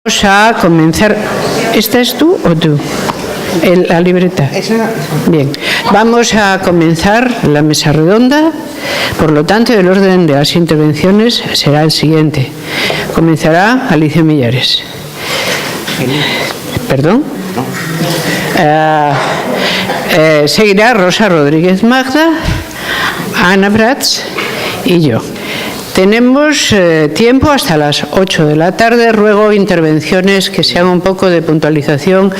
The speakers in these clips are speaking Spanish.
Vamos a comenzar. ¿Esta es tú o tú? La libreta. Bien. Vamos a comenzar la mesa redonda. Por lo tanto, el orden de las intervenciones será el siguiente. Comenzará Alicia Millares. ¿Perdón? Seguirá Rosa Rodríguez Magda, Ana Prats y yo. Tenemos tiempo hasta las 8 de la tarde. Ruego intervenciones que sean un poco de puntualización,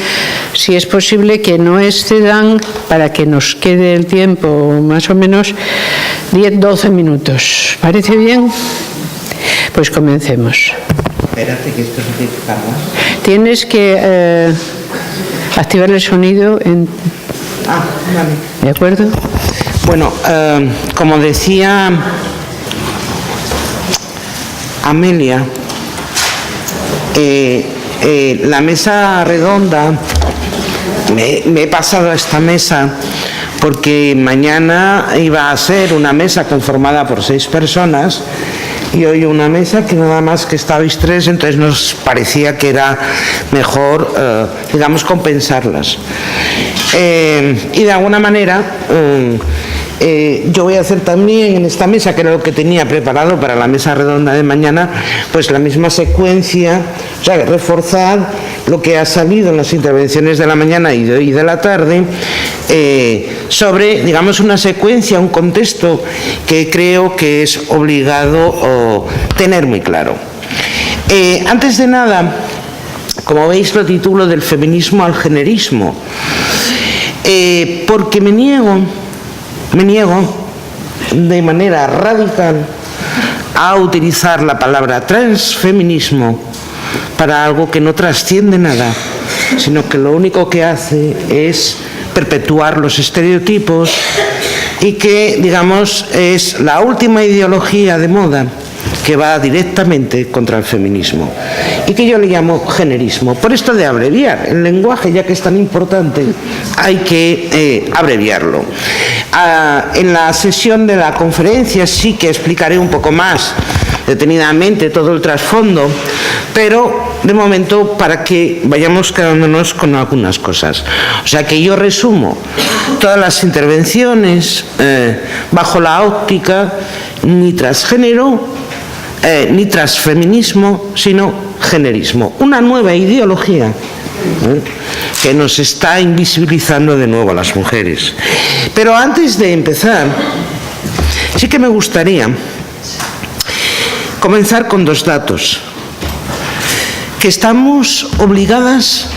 si es posible, que no excedan, para que nos quede el tiempo más o menos 10-12 minutos. ¿Parece bien? Pues comencemos. Espérate, que esto se tiene que cargar. Tienes que activar el sonido en... Vale. ¿De acuerdo? Bueno, como decía Amelia, la mesa redonda, me he pasado a esta mesa porque mañana iba a ser una mesa conformada por 6 personas y hoy una mesa que nada más que estabais 3, entonces nos parecía que era mejor, digamos, compensarlas. Y de alguna manera yo voy a hacer también en esta mesa, que era lo que tenía preparado para la mesa redonda de mañana, pues la misma secuencia, o sea, reforzar lo que ha salido en las intervenciones de la mañana y de la tarde, sobre, digamos, una secuencia, un contexto que creo que es obligado tener muy claro. Antes de nada, como veis, lo titulo del feminismo al generismo, porque me niego de manera radical a utilizar la palabra transfeminismo para algo que no trasciende nada, sino que lo único que hace es perpetuar los estereotipos y que, digamos, es la última ideología de moda que va directamente contra el feminismo y que yo le llamo generismo. Por esto de abreviar el lenguaje, ya que es tan importante, hay que abreviarlo. En la sesión de la conferencia sí que explicaré un poco más detenidamente todo el trasfondo, pero de momento para que vayamos quedándonos con algunas cosas. O sea que yo resumo todas las intervenciones bajo la óptica ni transgénero, ni transfeminismo, sino generismo. Una nueva ideología que nos está invisibilizando de nuevo a las mujeres. Pero antes de empezar, sí que me gustaría comenzar con 2 datos que estamos obligadas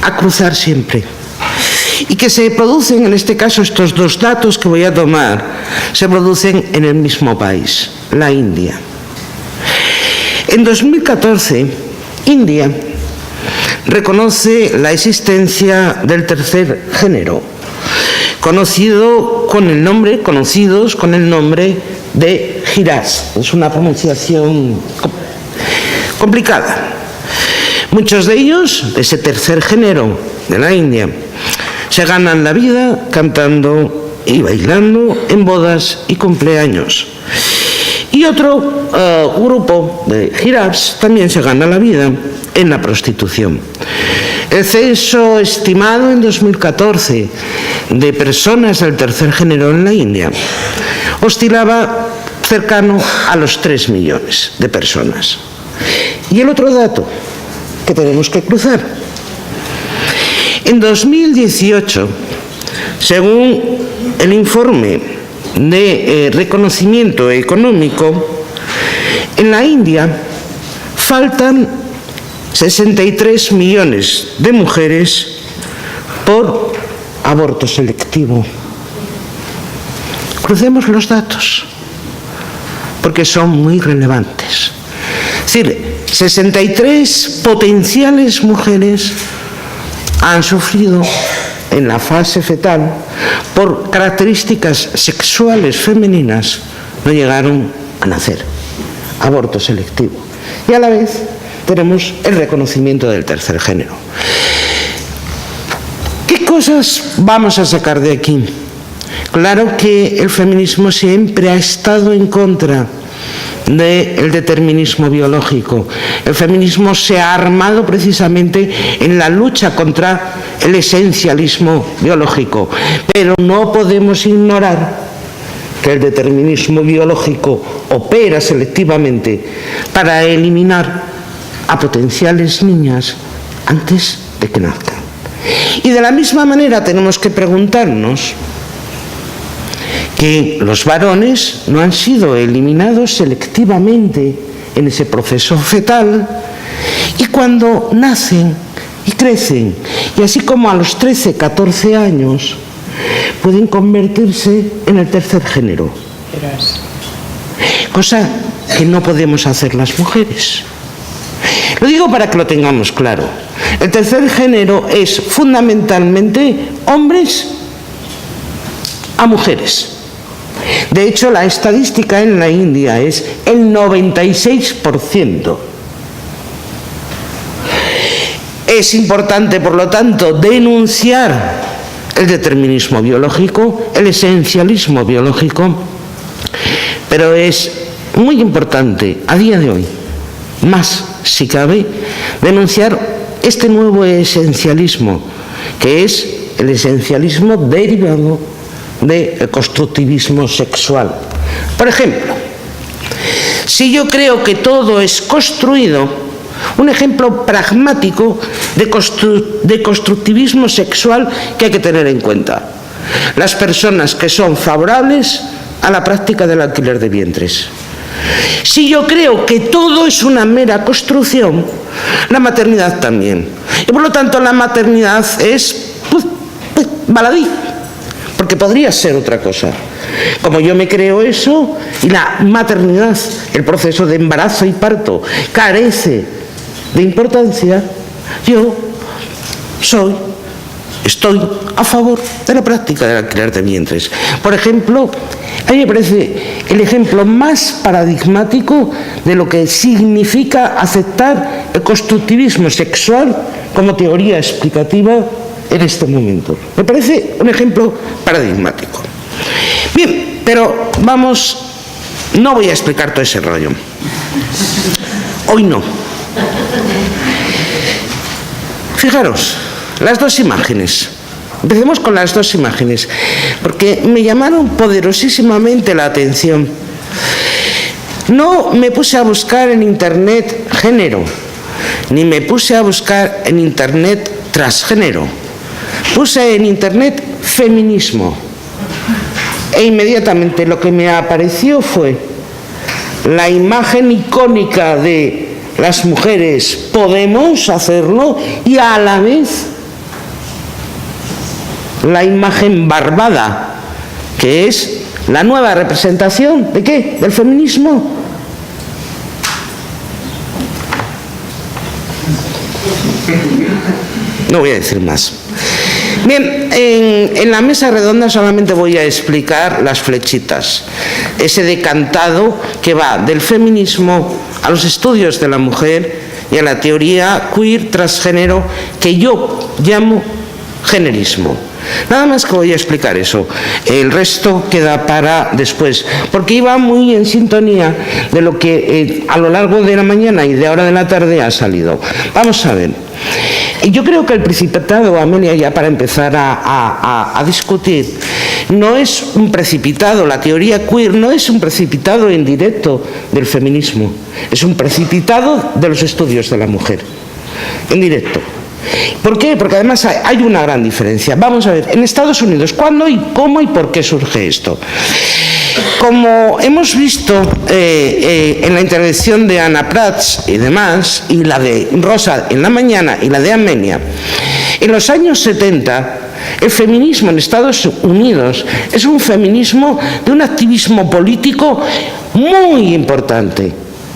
a cruzar siempre y que se producen, en este caso, estos 2 datos que voy a tomar, se producen en el mismo país, la India. En 2014, India reconoce la existencia del tercer género, conocidos con el nombre de Hijras. Es una pronunciación complicada. Muchos de ellos, de ese tercer género de la India, se ganan la vida cantando y bailando en bodas y cumpleaños. Y otro grupo de Hijras también se gana la vida en la prostitución. El censo estimado en 2014 de personas del tercer género en la India oscilaba cercano a los 3 millones de personas. Y el otro dato que tenemos que cruzar. En 2018, según el informe de reconocimiento económico, en la India faltan 63 millones de mujeres por aborto selectivo. Crucemos los datos, porque son muy relevantes. Es decir, 63 potenciales mujeres han sufrido en la fase fetal, por características sexuales femeninas, no llegaron a nacer. Aborto selectivo. Y a la vez tenemos el reconocimiento del tercer género. ¿Qué cosas vamos a sacar de aquí? Claro que el feminismo siempre ha estado en contra del determinismo biológico. El feminismo se ha armado precisamente en la lucha contra el esencialismo biológico, pero no podemos ignorar que el determinismo biológico opera selectivamente para eliminar a potenciales niñas antes de que nazcan. Y de la misma manera tenemos que preguntarnos que los varones no han sido eliminados selectivamente en ese proceso fetal, y cuando nacen y crecen, y así como a los 13, 14 años, pueden convertirse en el tercer género, cosa que no podemos hacer las mujeres. Lo digo para que lo tengamos claro. El tercer género es fundamentalmente hombres a mujeres. De hecho, la estadística en la India es el 96%. Es importante, por lo tanto, denunciar el determinismo biológico, el esencialismo biológico, pero es muy importante a día de hoy, más si cabe, denunciar este nuevo esencialismo, que es el esencialismo derivado del constructivismo sexual. Por ejemplo, si yo creo que todo es construido, un ejemplo pragmático de constructivismo sexual que hay que tener en cuenta: las personas que son favorables a la práctica del alquiler de vientres. Si yo creo que todo es una mera construcción, la maternidad también. Y por lo tanto la maternidad es baladí, porque podría ser otra cosa. Como yo me creo eso, y la maternidad, el proceso de embarazo y parto, carece de importancia, yo estoy a favor de la práctica del alquiler de vientres. Por ejemplo, a mí me parece el ejemplo más paradigmático de lo que significa aceptar el constructivismo sexual como teoría explicativa en este momento. Me parece un ejemplo paradigmático. Bien, pero vamos, no voy a explicar todo ese rollo. Hoy no. Fijaros, las dos imágenes. Empecemos con las dos imágenes, porque me llamaron poderosísimamente la atención. No me puse a buscar en internet género, ni me puse a buscar en internet transgénero. Puse en internet feminismo. E inmediatamente lo que me apareció fue la imagen icónica de las mujeres podemos hacerlo, y a la vez la imagen barbada, que es la nueva representación ¿de qué? Del feminismo. No voy a decir más. Bien, en la mesa redonda solamente voy a explicar las flechitas, ese decantado que va del feminismo a los estudios de la mujer y a la teoría queer transgénero, que yo llamo generismo. Nada más que voy a explicar eso. El resto queda para después, porque iba muy en sintonía de lo que a lo largo de la mañana y de ahora de la tarde ha salido. Vamos a ver. Yo creo que el precipitado, Amelia, ya para empezar a discutir, no es un precipitado, la teoría queer no es un precipitado en directo del feminismo, es un precipitado de los estudios de la mujer, en directo. ¿Por qué? Porque además hay una gran diferencia. Vamos a ver, en Estados Unidos, ¿cuándo y cómo y por qué surge esto? Como hemos visto en la intervención de Ana Prats y demás, y la de Rosa en la mañana y la de Amelia, en los años 70 el feminismo en Estados Unidos es un feminismo de un activismo político muy importante.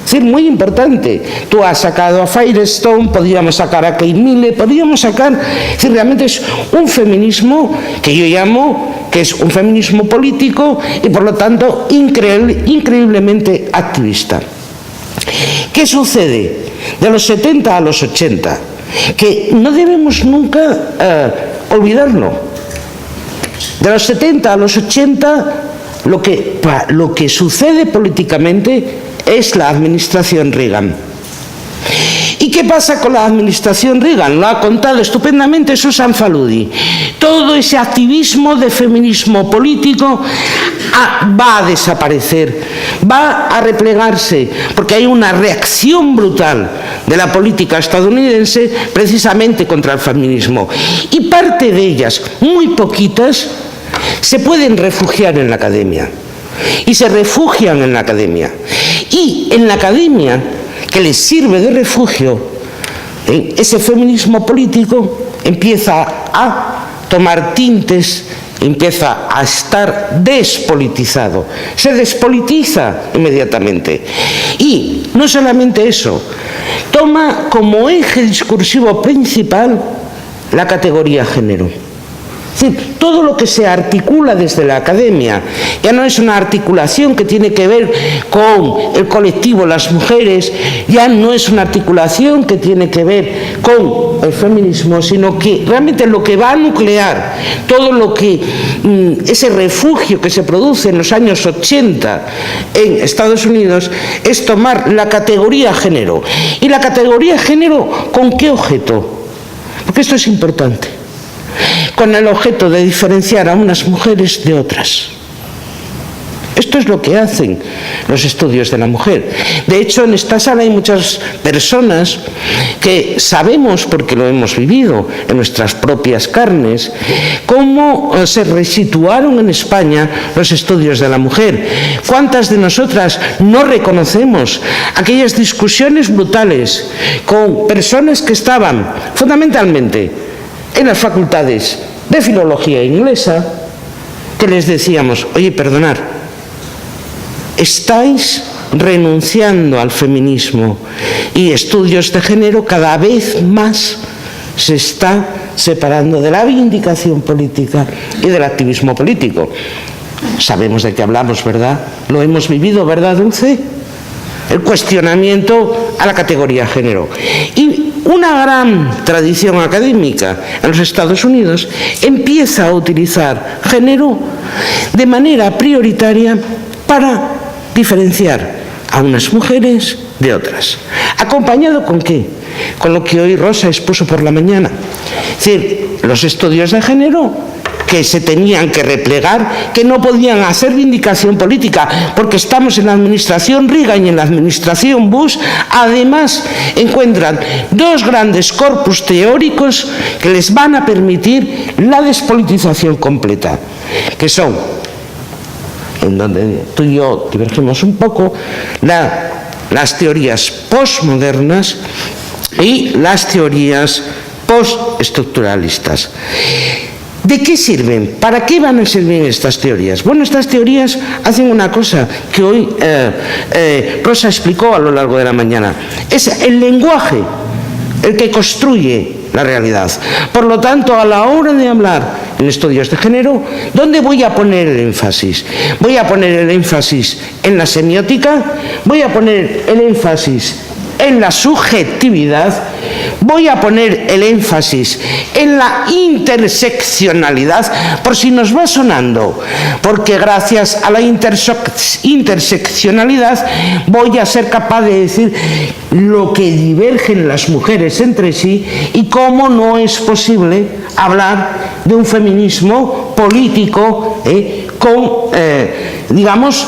Es decir, muy importante. Tú has sacado a Firestone, podríamos sacar a Kate Miller, podríamos sacar... Es decir, realmente es un feminismo que yo llamo que es un feminismo político y por lo tanto increíblemente activista. ¿Qué sucede de los 70 a los 80? Que no debemos nunca olvidarlo. De los 70 a los 80 lo que sucede políticamente es la administración Reagan. ¿Y qué pasa con la administración Reagan? Lo ha contado estupendamente Susan Faludi. Todo ese activismo de feminismo político va a desaparecer, va a replegarse, porque hay una reacción brutal de la política estadounidense precisamente contra el feminismo. Y parte de ellas, muy poquitas, se pueden refugiar en la academia. Y se refugian en la academia. Y en la academia, que les sirve de refugio, ese feminismo político empieza a tomar tintes, empieza a estar despolitizado, se despolitiza inmediatamente. Y no solamente eso, toma como eje discursivo principal la categoría género. Es decir, todo lo que se articula desde la academia ya no es una articulación que tiene que ver con el colectivo, las mujeres, ya no es una articulación que tiene que ver con el feminismo, sino que realmente lo que va a nuclear todo lo que ese refugio que se produce en los años 80 en Estados Unidos es tomar la categoría género. ¿Y la categoría género con qué objeto? Porque esto es importante. Con el objeto de diferenciar a unas mujeres de otras. Esto es lo que hacen los estudios de la mujer. De hecho, en esta sala hay muchas personas que sabemos, porque lo hemos vivido en nuestras propias carnes, cómo se resituaron en España los estudios de la mujer. ¿Cuántas de nosotras no reconocemos aquellas discusiones brutales con personas que estaban fundamentalmente en las facultades de filología inglesa, que les decíamos, oye, perdonad, estáis renunciando al feminismo y estudios de género cada vez más se está separando de la vindicación política y del activismo político? Sabemos de qué hablamos, ¿verdad? Lo hemos vivido, ¿verdad, Dulce? El cuestionamiento a la categoría género. Y una gran tradición académica en los Estados Unidos empieza a utilizar género de manera prioritaria para diferenciar a unas mujeres de otras. ¿Acompañado con qué? Con lo que hoy Rosa expuso por la mañana. Es decir, los estudios de género que se tenían que replegar, que no podían hacer vindicación política, porque estamos en la administración Reagan y en la administración Bush. Además, encuentran dos grandes corpus teóricos que les van a permitir la despolitización completa, que son, en donde tú y yo divergimos un poco, las teorías postmodernas y las teorías postestructuralistas. ¿De qué sirven? ¿Para qué van a servir estas teorías? Bueno, estas teorías hacen una cosa que hoy Rosa explicó a lo largo de la mañana. Es el lenguaje el que construye la realidad. Por lo tanto, a la hora de hablar en estudios de género, ¿dónde voy a poner el énfasis? Voy a poner el énfasis en la semiótica, voy a poner el énfasis en la subjetividad, voy a poner el énfasis en la interseccionalidad, por si nos va sonando, porque gracias a la interseccionalidad voy a ser capaz de decir lo que divergen las mujeres entre sí y cómo no es posible hablar de un feminismo político con, digamos,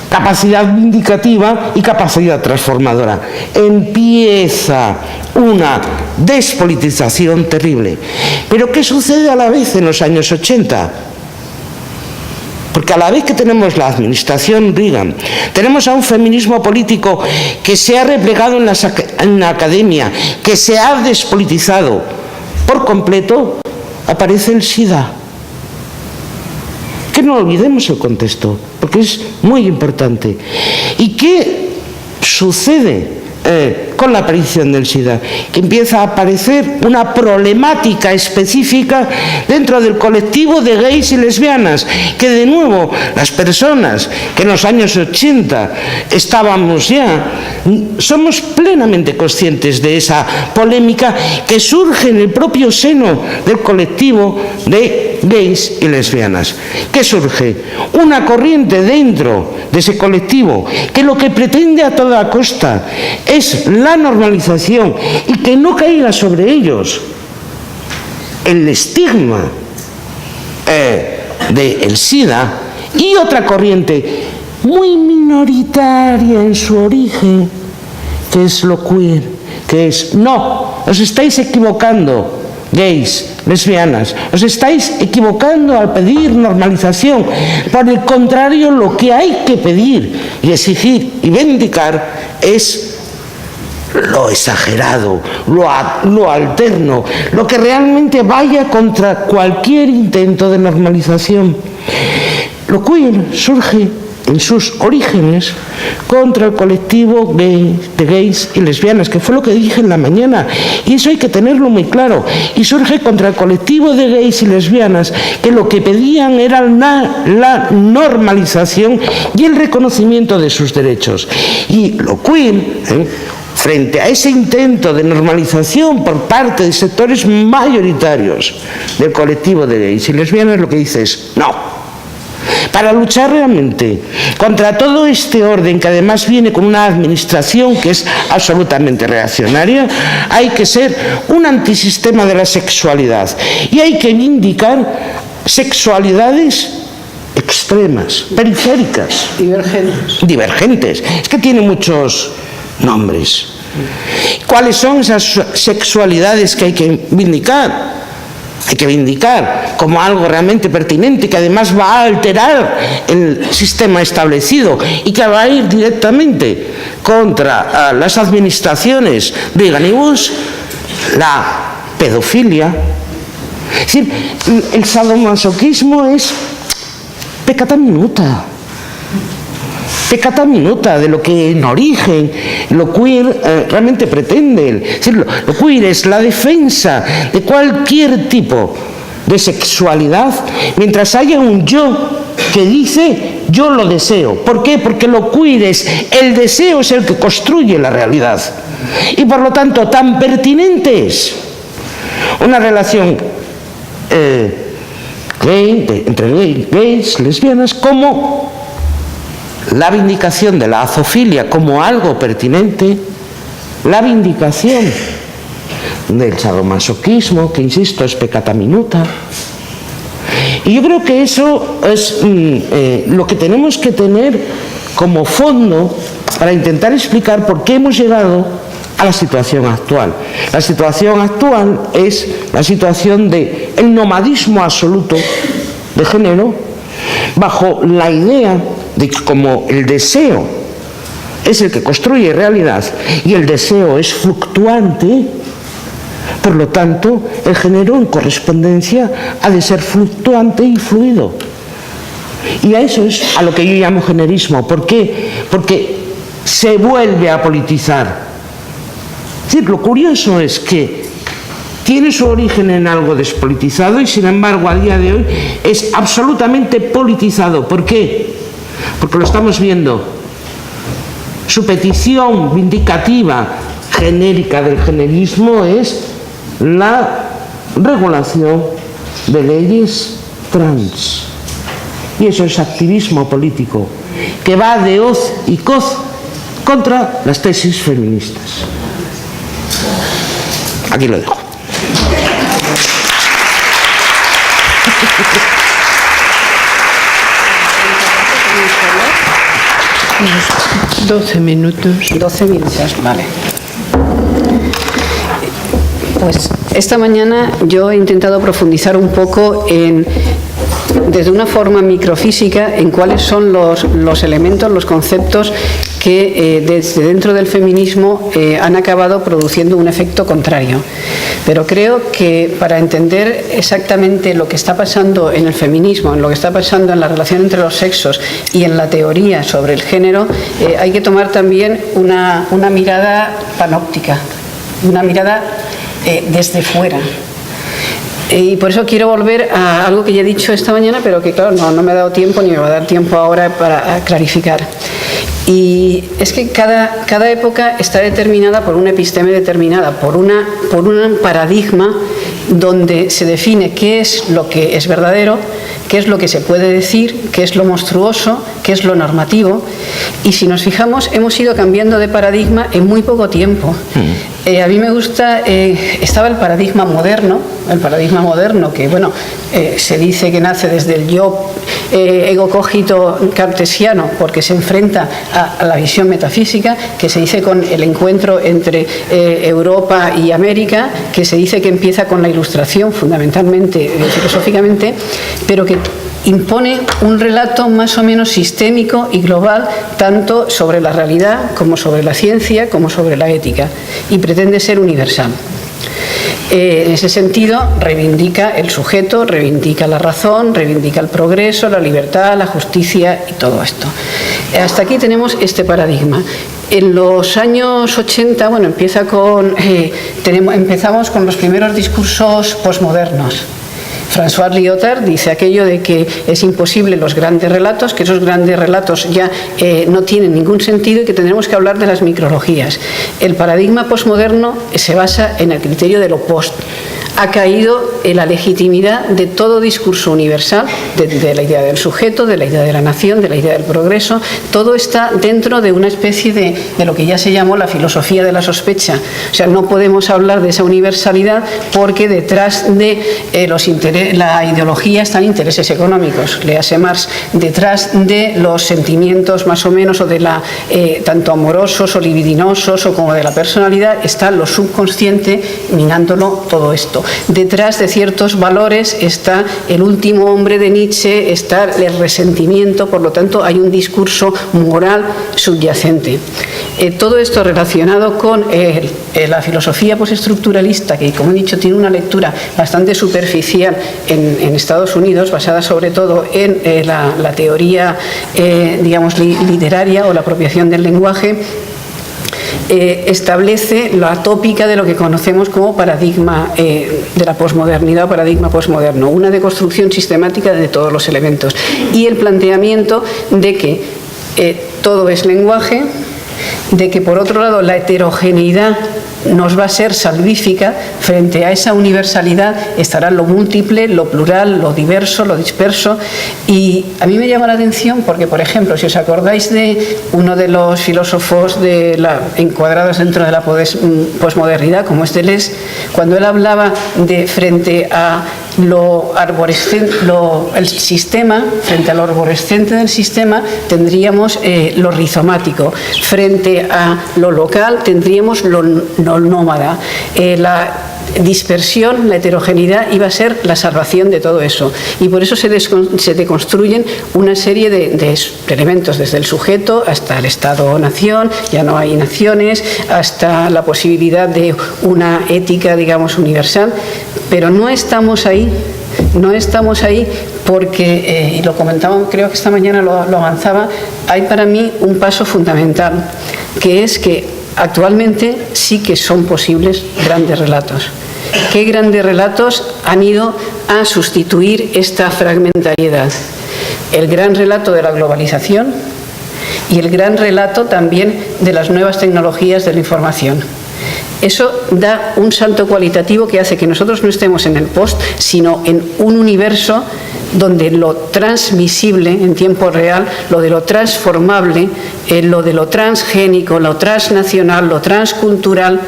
capacidad vindicativa y capacidad transformadora. Empieza una despolitización terrible. ¿Pero qué sucede a la vez en los años 80? Porque a la vez que tenemos la administración Reagan, tenemos a un feminismo político que se ha replegado en la academia, que se ha despolitizado por completo, aparece el SIDA. Que no olvidemos el contexto, porque es muy importante. ¿Y qué sucede con la aparición del SIDA? Que empieza a aparecer una problemática específica dentro del colectivo de gays y lesbianas, que de nuevo las personas que en los años 80 estábamos ya, somos plenamente conscientes de esa polémica que surge en el propio seno del colectivo de gays y lesbianas. ¿Qué surge? Una corriente dentro de ese colectivo que lo que pretende a toda costa es la normalización y que no caiga sobre ellos el estigma del SIDA, y otra corriente muy minoritaria en su origen, que es lo queer, que es: no, os estáis equivocando, gays, lesbianas, os estáis equivocando al pedir normalización. Por el contrario, lo que hay que pedir y exigir y vindicar es lo exagerado, lo alterno, lo que realmente vaya contra cualquier intento de normalización. Lo queer surge en sus orígenes contra el colectivo gay, de gays y lesbianas, que fue lo que dije en la mañana, y eso hay que tenerlo muy claro, y surge contra el colectivo de gays y lesbianas que lo que pedían era la normalización y el reconocimiento de sus derechos. Y lo queer, frente a ese intento de normalización por parte de sectores mayoritarios del colectivo de gays y lesbianas, lo que dice es: no. Para luchar realmente contra todo este orden, que además viene con una administración que es absolutamente reaccionaria, hay que ser un antisistema de la sexualidad y hay que vindicar sexualidades extremas, periféricas, divergentes. Es que tiene muchos nombres. ¿Cuáles son esas sexualidades que hay que vindicar? Hay que vindicar como algo realmente pertinente, que además va a alterar el sistema establecido y que va a ir directamente contra las administraciones Reagan y Bush, la pedofilia. Es decir, el sadomasoquismo es peccata minuta de lo que en origen lo queer realmente pretende. Es decir, lo queer es la defensa de cualquier tipo de sexualidad mientras haya un yo que dice: yo lo deseo. ¿Por qué? Porque lo queer es el deseo, es el que construye la realidad, y por lo tanto tan pertinente es una relación entre gays, lesbianas, como la vindicación de la zoofilia como algo pertinente, la vindicación del sadomasoquismo, que insisto es peccata minuta. Y yo creo que eso es lo que tenemos que tener como fondo para intentar explicar por qué hemos llegado a la situación actual. La situación actual es la situación del nomadismo absoluto de género, bajo la idea de que como el deseo es el que construye realidad y el deseo es fluctuante, por lo tanto el género en correspondencia ha de ser fluctuante y fluido. Y a eso es a lo que yo llamo generismo. ¿Por qué? Porque se vuelve a politizar. Es decir, lo curioso es que tiene su origen en algo despolitizado y sin embargo a día de hoy es absolutamente politizado. ¿Por qué? Porque lo estamos viendo. Su petición vindicativa genérica del generismo es la regulación de leyes trans. Y eso es activismo político que va de hoz y coz contra las tesis feministas. Aquí lo dejo. 12 minutos. 12 minutos, vale. Pues esta mañana yo he intentado profundizar un poco desde una forma microfísica en cuáles son los elementos, los conceptos que desde dentro del feminismo han acabado produciendo un efecto contrario. Pero creo que para entender exactamente lo que está pasando en el feminismo, en lo que está pasando en la relación entre los sexos y en la teoría sobre el género, hay que tomar también una mirada panóptica, una mirada desde fuera. Y por eso quiero volver a algo que ya he dicho esta mañana, pero que claro, no me ha dado tiempo ni me va a dar tiempo ahora para clarificar. Y es que cada época está determinada por una episteme determinada, por un paradigma donde se define qué es lo que es verdadero, qué es lo que se puede decir, qué es lo monstruoso, qué es lo normativo. Y si nos fijamos, hemos ido cambiando de paradigma en muy poco tiempo. A mí me gusta, estaba el paradigma moderno que, bueno, se dice que nace desde el yo ego cogito cartesiano, porque se enfrenta a la visión metafísica, que se dice con el encuentro entre Europa y América, que se dice que empieza con la Ilustración, fundamentalmente, filosóficamente, pero que impone un relato más o menos sistémico y global, tanto sobre la realidad como sobre la ciencia, como sobre la ética, y pretende ser universal. En ese sentido, reivindica el sujeto, reivindica la razón, reivindica el progreso, la libertad, la justicia y todo esto. Hasta aquí tenemos este paradigma. En los años 80, bueno, empezamos con los primeros discursos posmodernos. François Lyotard dice aquello de que es imposible los grandes relatos, que esos grandes relatos ya no tienen ningún sentido y que tendremos que hablar de las micrologías. El paradigma posmoderno se basa en el criterio de lo post. Ha caído en la legitimidad de todo discurso universal, de la idea del sujeto, de la idea de la nación, de la idea del progreso. Todo está dentro de una especie de lo que ya se llamó la filosofía de la sospecha. O sea, no podemos hablar de esa universalidad porque detrás de la ideología están intereses económicos. Léase Marx, detrás de los sentimientos más o menos, o de tanto amorosos o libidinosos o como de la personalidad, está lo subconsciente minándolo todo esto. Detrás de ciertos valores está el último hombre de Nietzsche, está el resentimiento, por lo tanto hay un discurso moral subyacente. Todo esto relacionado con la filosofía postestructuralista, que como he dicho tiene una lectura bastante superficial en Estados Unidos, basada sobre todo en la teoría digamos literaria o la apropiación del lenguaje, establece la tópica de lo que conocemos como paradigma de la posmodernidad o paradigma posmoderno, una deconstrucción sistemática de todos los elementos y el planteamiento de que todo es lenguaje, de que por otro lado la heterogeneidad nos va a ser salvífica. Frente a esa universalidad estará lo múltiple, lo plural, lo diverso, lo disperso. Y a mí me llama la atención porque, por ejemplo, si os acordáis de uno de los filósofos encuadrados dentro de la posmodernidad, como es Deleuze, cuando él hablaba de frente a el sistema, frente a lo arborescente del sistema, tendríamos lo rizomático. Frente a lo local, tendríamos lo nómada. La dispersión, la heterogeneidad iba a ser la salvación de todo eso. Y por eso se deconstruyen una serie de elementos, desde el sujeto hasta el Estado-nación, ya no hay naciones, hasta la posibilidad de una ética, digamos, universal. Pero no estamos ahí porque, y lo comentaba, creo que esta mañana lo avanzaba, hay para mí un paso fundamental, que es que actualmente sí que son posibles grandes relatos. ¿Qué grandes relatos han ido a sustituir esta fragmentariedad? El gran relato de la globalización y el gran relato también de las nuevas tecnologías de la información. Eso da un salto cualitativo que hace que nosotros no estemos en el post, sino en un universo donde lo transmisible en tiempo real, lo de lo transformable, lo de lo transgénico, lo transnacional, lo transcultural,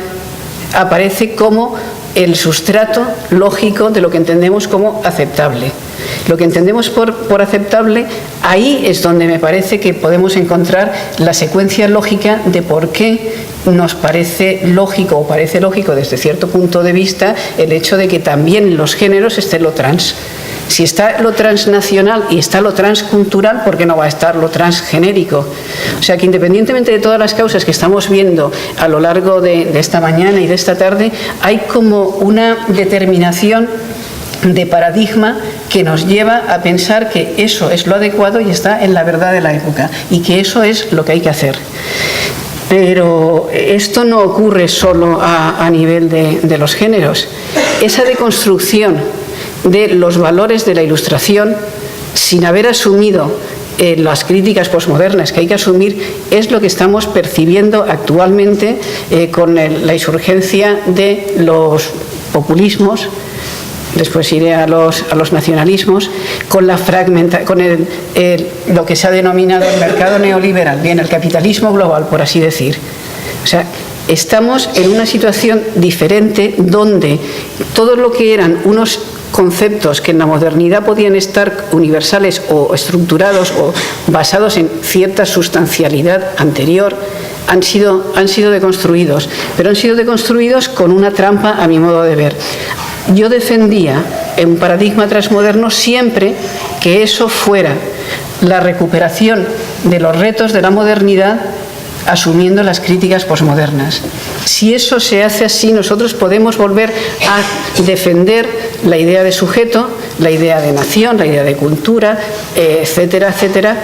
aparece como el sustrato lógico de lo que entendemos como aceptable. Lo que entendemos por aceptable, ahí es donde me parece que podemos encontrar la secuencia lógica de por qué nos parece lógico, o parece lógico desde cierto punto de vista, el hecho de que también en los géneros esté lo trans. Si está lo transnacional y está lo transcultural, ¿por qué no va a estar lo transgenérico? O sea que independientemente de todas las causas que estamos viendo a lo largo de esta mañana y de esta tarde, hay como una determinación de paradigma que nos lleva a pensar que eso es lo adecuado y está en la verdad de la época y que eso es lo que hay que hacer. Pero esto no ocurre solo a nivel de los géneros. Esa deconstrucción de los valores de la Ilustración, sin haber asumido las críticas posmodernas que hay que asumir es lo que estamos percibiendo actualmente con la insurgencia de los populismos. Después iré a los nacionalismos, con lo que se ha denominado el mercado neoliberal, bien, el capitalismo global, por así decir. O sea, estamos en una situación diferente donde todo lo que eran unos conceptos que en la modernidad podían estar universales o estructurados o basados en cierta sustancialidad anterior, han sido deconstruidos, pero han sido deconstruidos con una trampa, a mi modo de ver. Yo defendía en un paradigma transmoderno siempre que eso fuera la recuperación de los retos de la modernidad asumiendo las críticas posmodernas. Si eso se hace así, nosotros podemos volver a defender la idea de sujeto, la idea de nación, la idea de cultura, etcétera, etcétera,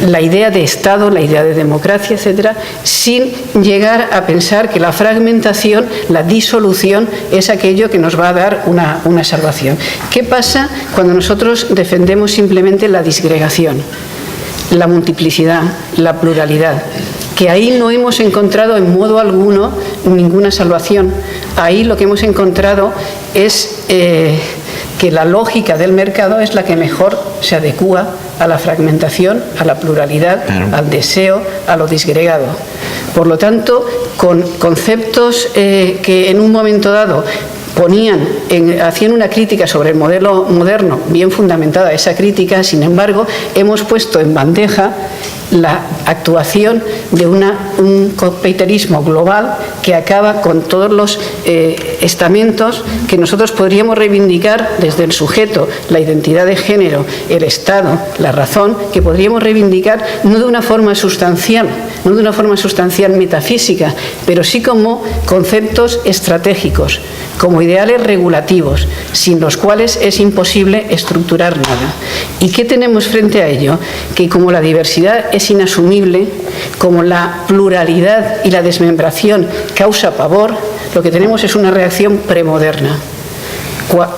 la idea de Estado, la idea de democracia, etcétera, sin llegar a pensar que la fragmentación, la disolución, es aquello que nos va a dar una salvación. ¿Qué pasa cuando nosotros defendemos simplemente la disgregación, la multiplicidad, la pluralidad? Que ahí no hemos encontrado en modo alguno ninguna salvación. Ahí lo que hemos encontrado es que la lógica del mercado es la que mejor se adecúa a la fragmentación, a la pluralidad, claro, al deseo, a lo disgregado. Por lo tanto, con conceptos que en un momento dado hacían una crítica sobre el modelo moderno, bien fundamentada esa crítica, sin embargo, hemos puesto en bandeja la actuación de un capitalismo global que acaba con todos los estamentos que nosotros podríamos reivindicar desde el sujeto, la identidad de género, el Estado, la razón, que podríamos reivindicar no de una forma sustancial, no de una forma sustancial metafísica, pero sí como conceptos estratégicos, como ideales regulativos, sin los cuales es imposible estructurar nada. ¿Y qué tenemos frente a ello? Que como la diversidad es inasumible, como la pluralidad y la desmembración causa pavor, lo que tenemos es una reacción premoderna.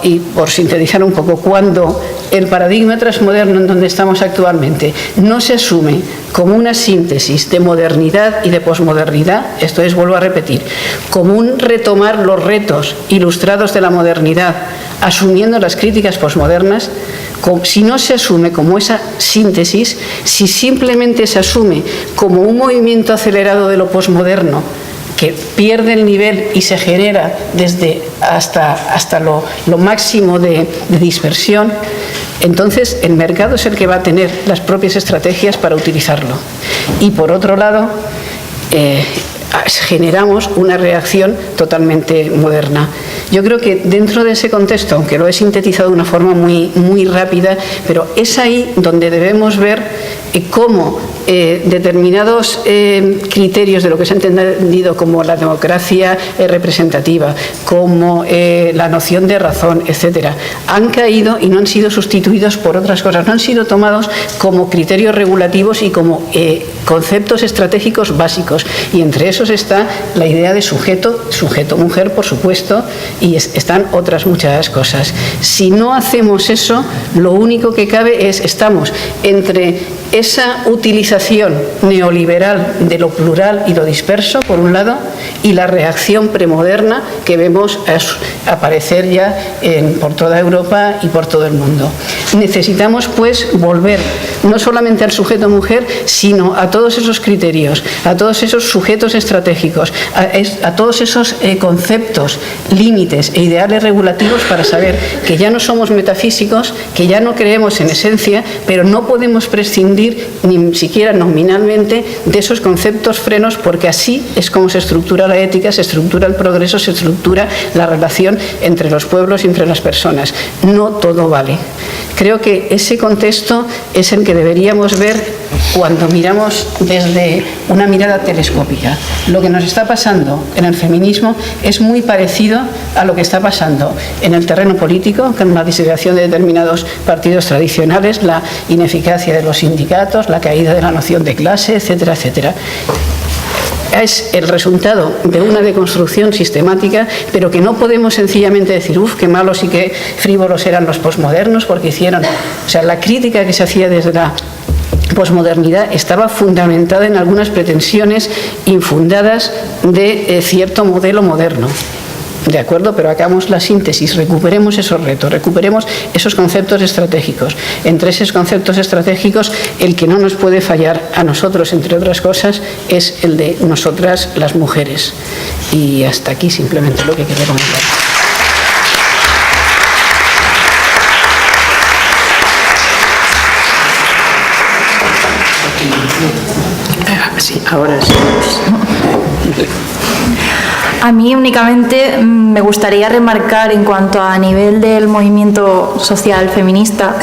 Y por sintetizar un poco, cuando el paradigma transmoderno en donde estamos actualmente no se asume como una síntesis de modernidad y de posmodernidad, esto es, vuelvo a repetir, como un retomar los retos ilustrados de la modernidad, asumiendo las críticas posmodernas, si no se asume como esa síntesis, si simplemente se asume como un movimiento acelerado de lo posmoderno, que pierde el nivel y se genera desde hasta lo máximo de dispersión, entonces el mercado es el que va a tener las propias estrategias para utilizarlo. Y por otro lado, generamos una reacción totalmente moderna. Yo creo que dentro de ese contexto, aunque lo he sintetizado de una forma muy rápida, pero es ahí donde debemos ver cómo determinados criterios de lo que se ha entendido como la democracia representativa, como la noción de razón, etcétera, han caído y no han sido sustituidos por otras cosas, no han sido tomados como criterios regulativos y como conceptos estratégicos básicos, y entre esos está la idea de sujeto mujer, por supuesto, y están otras muchas cosas. Si no hacemos eso, lo único que cabe estamos entre esa utilización neoliberal de lo plural y lo disperso, por un lado, y la reacción premoderna que vemos aparecer ya por toda Europa y por todo el mundo. Necesitamos, pues, volver no solamente al sujeto mujer, sino a todos esos criterios, a todos esos sujetos estratégicos, a todos esos conceptos, límites e ideales regulativos para saber que ya no somos metafísicos, que ya no creemos en esencia, pero no podemos prescindir ni siquiera nominalmente de esos conceptos frenos, porque así es como se estructura la ética, se estructura el progreso, se estructura la relación entre los pueblos y entre las personas. No todo vale. Creo que ese contexto es el que deberíamos ver cuando miramos desde una mirada telescópica. Lo que nos está pasando en el feminismo es muy parecido a lo que está pasando en el terreno político, con la disgregación de determinados partidos tradicionales, la ineficacia de los sindicatos, la caída de la noción de clase, etcétera, etcétera. Es el resultado de una deconstrucción sistemática, pero que no podemos sencillamente decir, qué malos y qué frívolos eran los posmodernos porque hicieron. O sea, la crítica que se hacía desde la posmodernidad estaba fundamentada en algunas pretensiones infundadas de cierto modelo moderno. De acuerdo, pero hagamos la síntesis, recuperemos esos retos, recuperemos esos conceptos estratégicos. Entre esos conceptos estratégicos, el que no nos puede fallar a nosotros, entre otras cosas, es el de nosotras las mujeres. Y hasta aquí simplemente lo que quería comentar. Sí, ahora sí. A mí únicamente me gustaría remarcar en cuanto a nivel del movimiento social feminista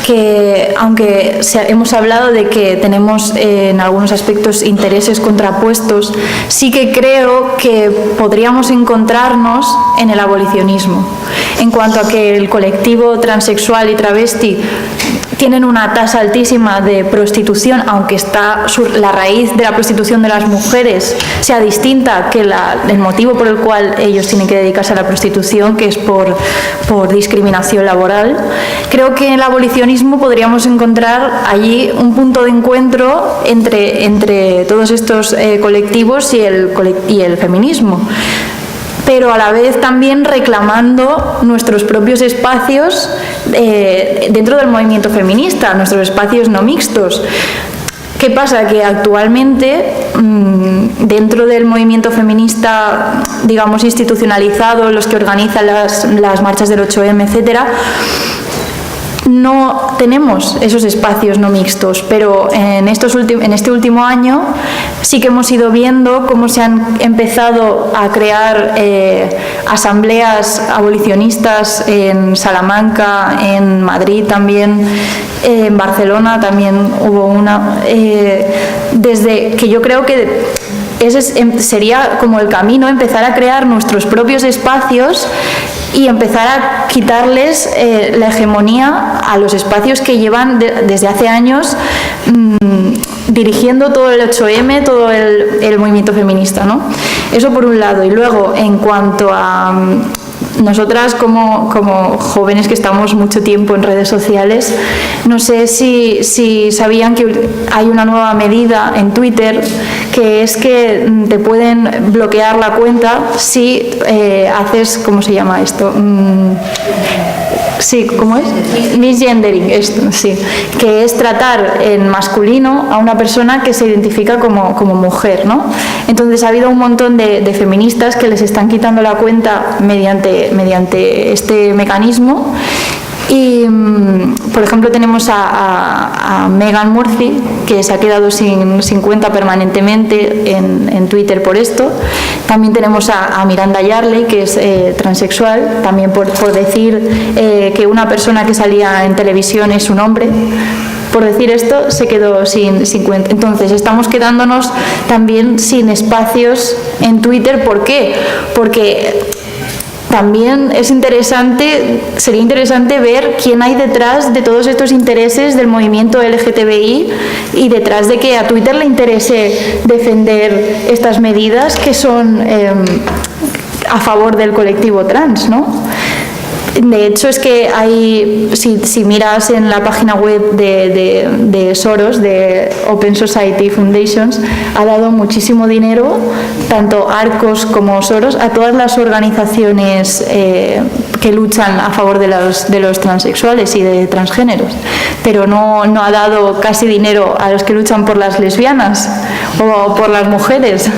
que aunque hemos hablado de que tenemos en algunos aspectos intereses contrapuestos, sí que creo que podríamos encontrarnos en el abolicionismo. En cuanto a que el colectivo transexual y travesti tienen una tasa altísima de prostitución, aunque la raíz de la prostitución de las mujeres sea distinta que el motivo por el cual ellos tienen que dedicarse a la prostitución, que es por discriminación laboral. Creo que en el abolicionismo podríamos encontrar allí un punto de encuentro entre todos estos colectivos y el feminismo, pero a la vez también reclamando nuestros propios espacios dentro del movimiento feminista, nuestros espacios no mixtos. ¿Qué pasa? Que actualmente dentro del movimiento feminista, digamos, institucionalizado, los que organizan las marchas del 8M, etcétera, no tenemos esos espacios no mixtos, pero en este último año sí que hemos ido viendo cómo se han empezado a crear asambleas abolicionistas en Salamanca, en Madrid también, en Barcelona también hubo una, desde que yo creo que ese sería como el camino, empezar a crear nuestros propios espacios y empezar a quitarles la hegemonía a los espacios que llevan desde hace años dirigiendo todo el 8M, todo el movimiento feminista, ¿no? Eso por un lado. Y luego, en cuanto a nosotras como jóvenes que estamos mucho tiempo en redes sociales, no sé si sabían que hay una nueva medida en Twitter, que es que te pueden bloquear la cuenta si haces, ¿cómo se llama esto? Sí, ¿cómo es? Misgendering, esto, sí. Que es tratar en masculino a una persona que se identifica como mujer, ¿no? Entonces ha habido un montón de feministas que les están quitando la cuenta mediante este mecanismo. Y, por ejemplo, tenemos a Megan Murphy, que se ha quedado sin cuenta permanentemente en Twitter por esto. También tenemos a Miranda Yarley, que es transexual, también por decir que una persona que salía en televisión es un hombre. Por decir esto, se quedó sin cuenta. Entonces, estamos quedándonos también sin espacios en Twitter. ¿Por qué? Porque también sería interesante ver quién hay detrás de todos estos intereses del movimiento LGTBI y detrás de que a Twitter le interese defender estas medidas que son a favor del colectivo trans, ¿no? De hecho, es que hay, si miras en la página web de Soros, de Open Society Foundations, ha dado muchísimo dinero, tanto Arcos como Soros, a todas las organizaciones que luchan a favor de los transexuales y de transgéneros, pero no ha dado casi dinero a los que luchan por las lesbianas o por las mujeres.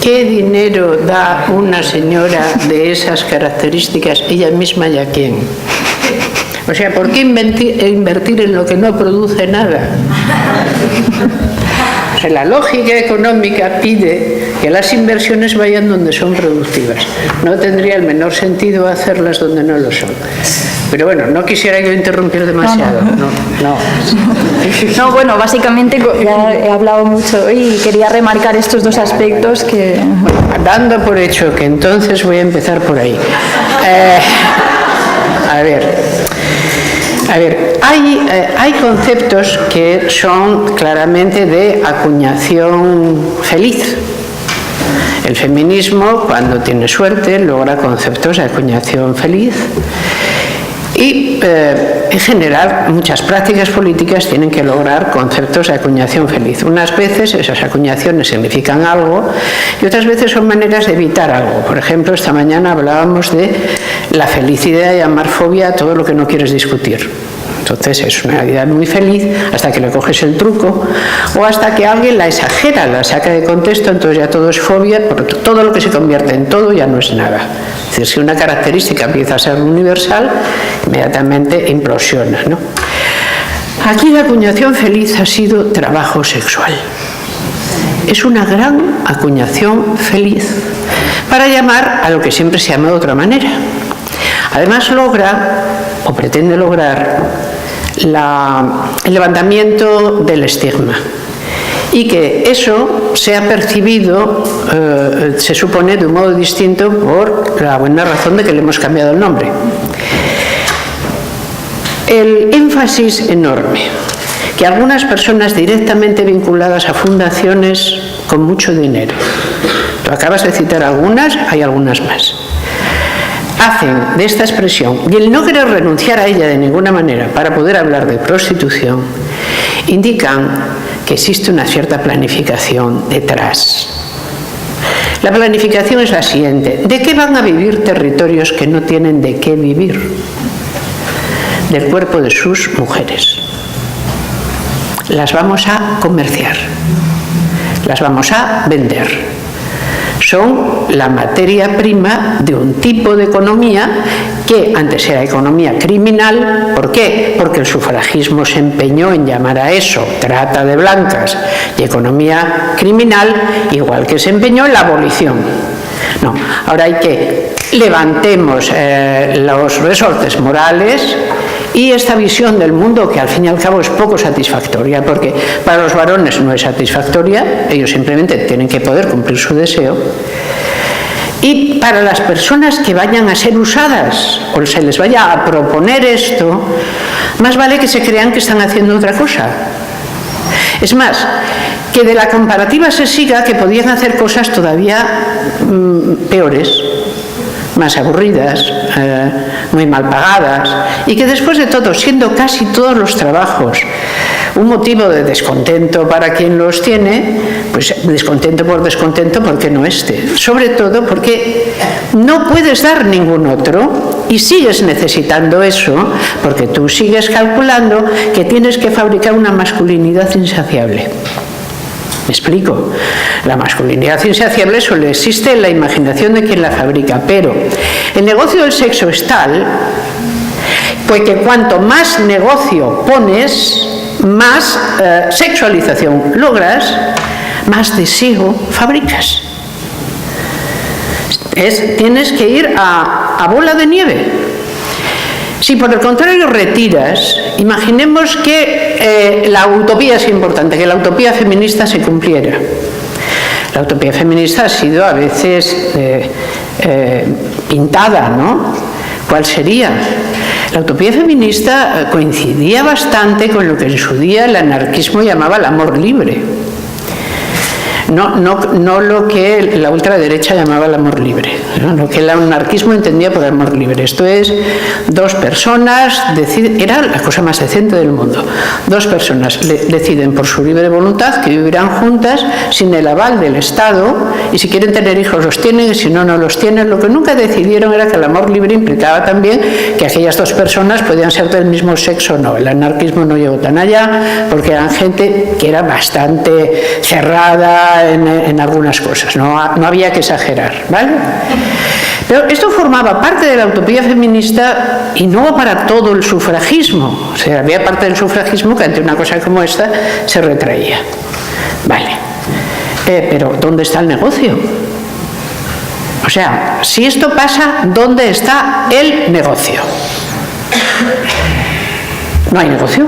¿Qué dinero da una señora de esas características ella misma y a quién? O sea, ¿por qué invertir en lo que no produce nada? O sea, la lógica económica pide que las inversiones vayan donde son productivas. No tendría el menor sentido hacerlas donde no lo son. Pero bueno, no quisiera yo interrumpir demasiado. No, bueno, básicamente ya he hablado mucho y quería remarcar estos dos aspectos que... Bueno, dando por hecho que entonces voy a empezar por ahí. A ver, hay conceptos que son claramente de acuñación feliz. El feminismo, cuando tiene suerte, logra conceptos de acuñación feliz. Y, en general, muchas prácticas políticas tienen que lograr conceptos de acuñación feliz. Unas veces esas acuñaciones significan algo y otras veces son maneras de evitar algo. Por ejemplo, esta mañana hablábamos de la felicidad de llamar fobia a todo lo que no quieres discutir. Entonces es una vida muy feliz hasta que le coges el truco o hasta que alguien la exagera, la saca de contexto, entonces ya todo es fobia, porque todo lo que se convierte en todo ya no es nada. Es decir, si una característica empieza a ser universal, inmediatamente implosiona, ¿no? Aquí la acuñación feliz ha sido trabajo sexual. Es una gran acuñación feliz para llamar a lo que siempre se llama de otra manera. Además logra, o pretende lograr, el levantamiento del estigma y que eso sea percibido, se supone, de un modo distinto por la buena razón de que le hemos cambiado el nombre. El énfasis enorme que algunas personas directamente vinculadas a fundaciones con mucho dinero, tú acabas de citar algunas, hay algunas más, hacen de esta expresión y el no querer renunciar a ella de ninguna manera para poder hablar de prostitución, indican que existe una cierta planificación detrás. La planificación es la siguiente: ¿de qué van a vivir territorios que no tienen de qué vivir? Del cuerpo de sus mujeres. Las vamos a comerciar, las vamos a vender. Son la materia prima de un tipo de economía que antes era economía criminal. ¿Por qué? Porque el sufragismo se empeñó en llamar a eso trata de blancas y economía criminal, igual que se empeñó en la abolición. No, ahora hay que levantemos los resortes morales y esta visión del mundo, que al fin y al cabo es poco satisfactoria, porque para los varones no es satisfactoria, ellos simplemente tienen que poder cumplir su deseo, y para las personas que vayan a ser usadas o se les vaya a proponer esto, más vale que se crean que están haciendo otra cosa. Es más, que de la comparativa se siga que podían hacer cosas todavía peores, más aburridas, muy mal pagadas, y que después de todo, siendo casi todos los trabajos un motivo de descontento para quien los tiene, pues descontento por descontento, porque no este. Sobre todo porque no puedes dar ningún otro y sigues necesitando eso, porque tú sigues calculando que tienes que fabricar una masculinidad insaciable. ¿Me explico? La masculinidad insaciable solo existe en la imaginación de quien la fabrica, pero el negocio del sexo es tal, pues que cuanto más negocio pones, más sexualización logras, más deseo fabricas. Tienes que ir a bola de nieve. Si por el contrario retiras, imaginemos que la utopía es importante, que la utopía feminista se cumpliera. La utopía feminista ha sido a veces pintada, ¿no? ¿Cuál sería? La utopía feminista coincidía bastante con lo que en su día el anarquismo llamaba el amor libre. No lo que la ultraderecha llamaba el amor libre, ¿no? Lo que el anarquismo entendía por amor libre. Esto es, dos personas deciden, era la cosa más decente del mundo, dos personas deciden por su libre voluntad que vivirán juntas sin el aval del Estado, y si quieren tener hijos los tienen y si no, no los tienen. Lo que nunca decidieron era que el amor libre implicaba también que aquellas dos personas podían ser del mismo sexo o no. El anarquismo no llegó tan allá porque eran gente que era bastante cerrada en algunas cosas, no había que exagerar, ¿vale? Pero esto formaba parte de la utopía feminista y no para todo el sufragismo. O sea, había parte del sufragismo que ante una cosa como esta se retraía. Vale. Pero ¿dónde está el negocio? O sea, si esto pasa, ¿dónde está el negocio? No hay negocio.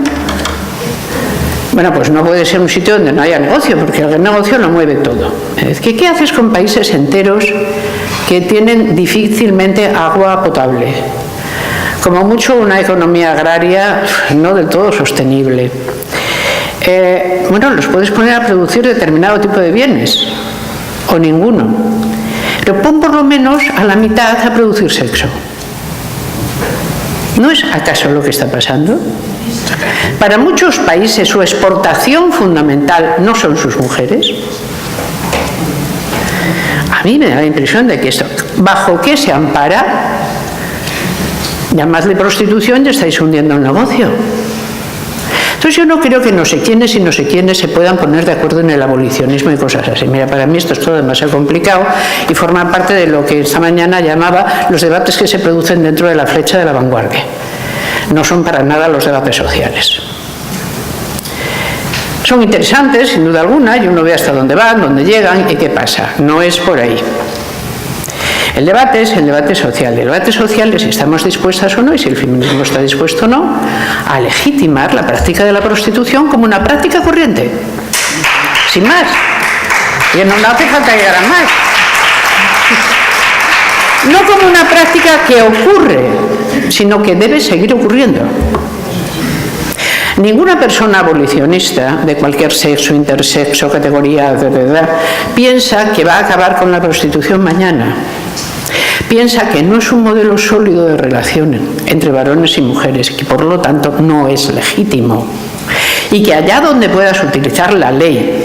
Bueno, pues no puede ser un sitio donde no haya negocio, porque el negocio lo mueve todo. ¿Qué haces con países enteros que tienen difícilmente agua potable? Como mucho una economía agraria no del todo sostenible. Bueno, los puedes poner a producir determinado tipo de bienes, o ninguno. Pero pon por lo menos a la mitad a producir sexo. ¿No es acaso lo que está pasando? Para muchos países su exportación fundamental no son sus mujeres. A mí me da la impresión de que esto, ¿bajo qué se ampara? Llamadle prostitución y estáis hundiendo el negocio. Entonces yo no creo que no sé quiénes y no sé quiénes se puedan poner de acuerdo en el abolicionismo y cosas así. Mira, para mí esto es todo demasiado complicado y forma parte de lo que esta mañana llamaba los debates que se producen dentro de la flecha de la vanguardia. No son para nada los debates sociales. Son interesantes, sin duda alguna, y uno ve hasta dónde van, dónde llegan y qué pasa. No es por ahí. El debate es el debate social. El debate social es si estamos dispuestas o no, y si el feminismo está dispuesto o no, a legitimar la práctica de la prostitución como una práctica corriente. Sin más. Y no hace falta llegar a más. No como una práctica que ocurre, sino que debe seguir ocurriendo. Ninguna persona abolicionista de cualquier sexo, intersexo, categoría, piensa que va a acabar con la prostitución mañana. Piensa que no es un modelo sólido de relación entre varones y mujeres, que por lo tanto no es legítimo. Y que allá donde puedas utilizar la ley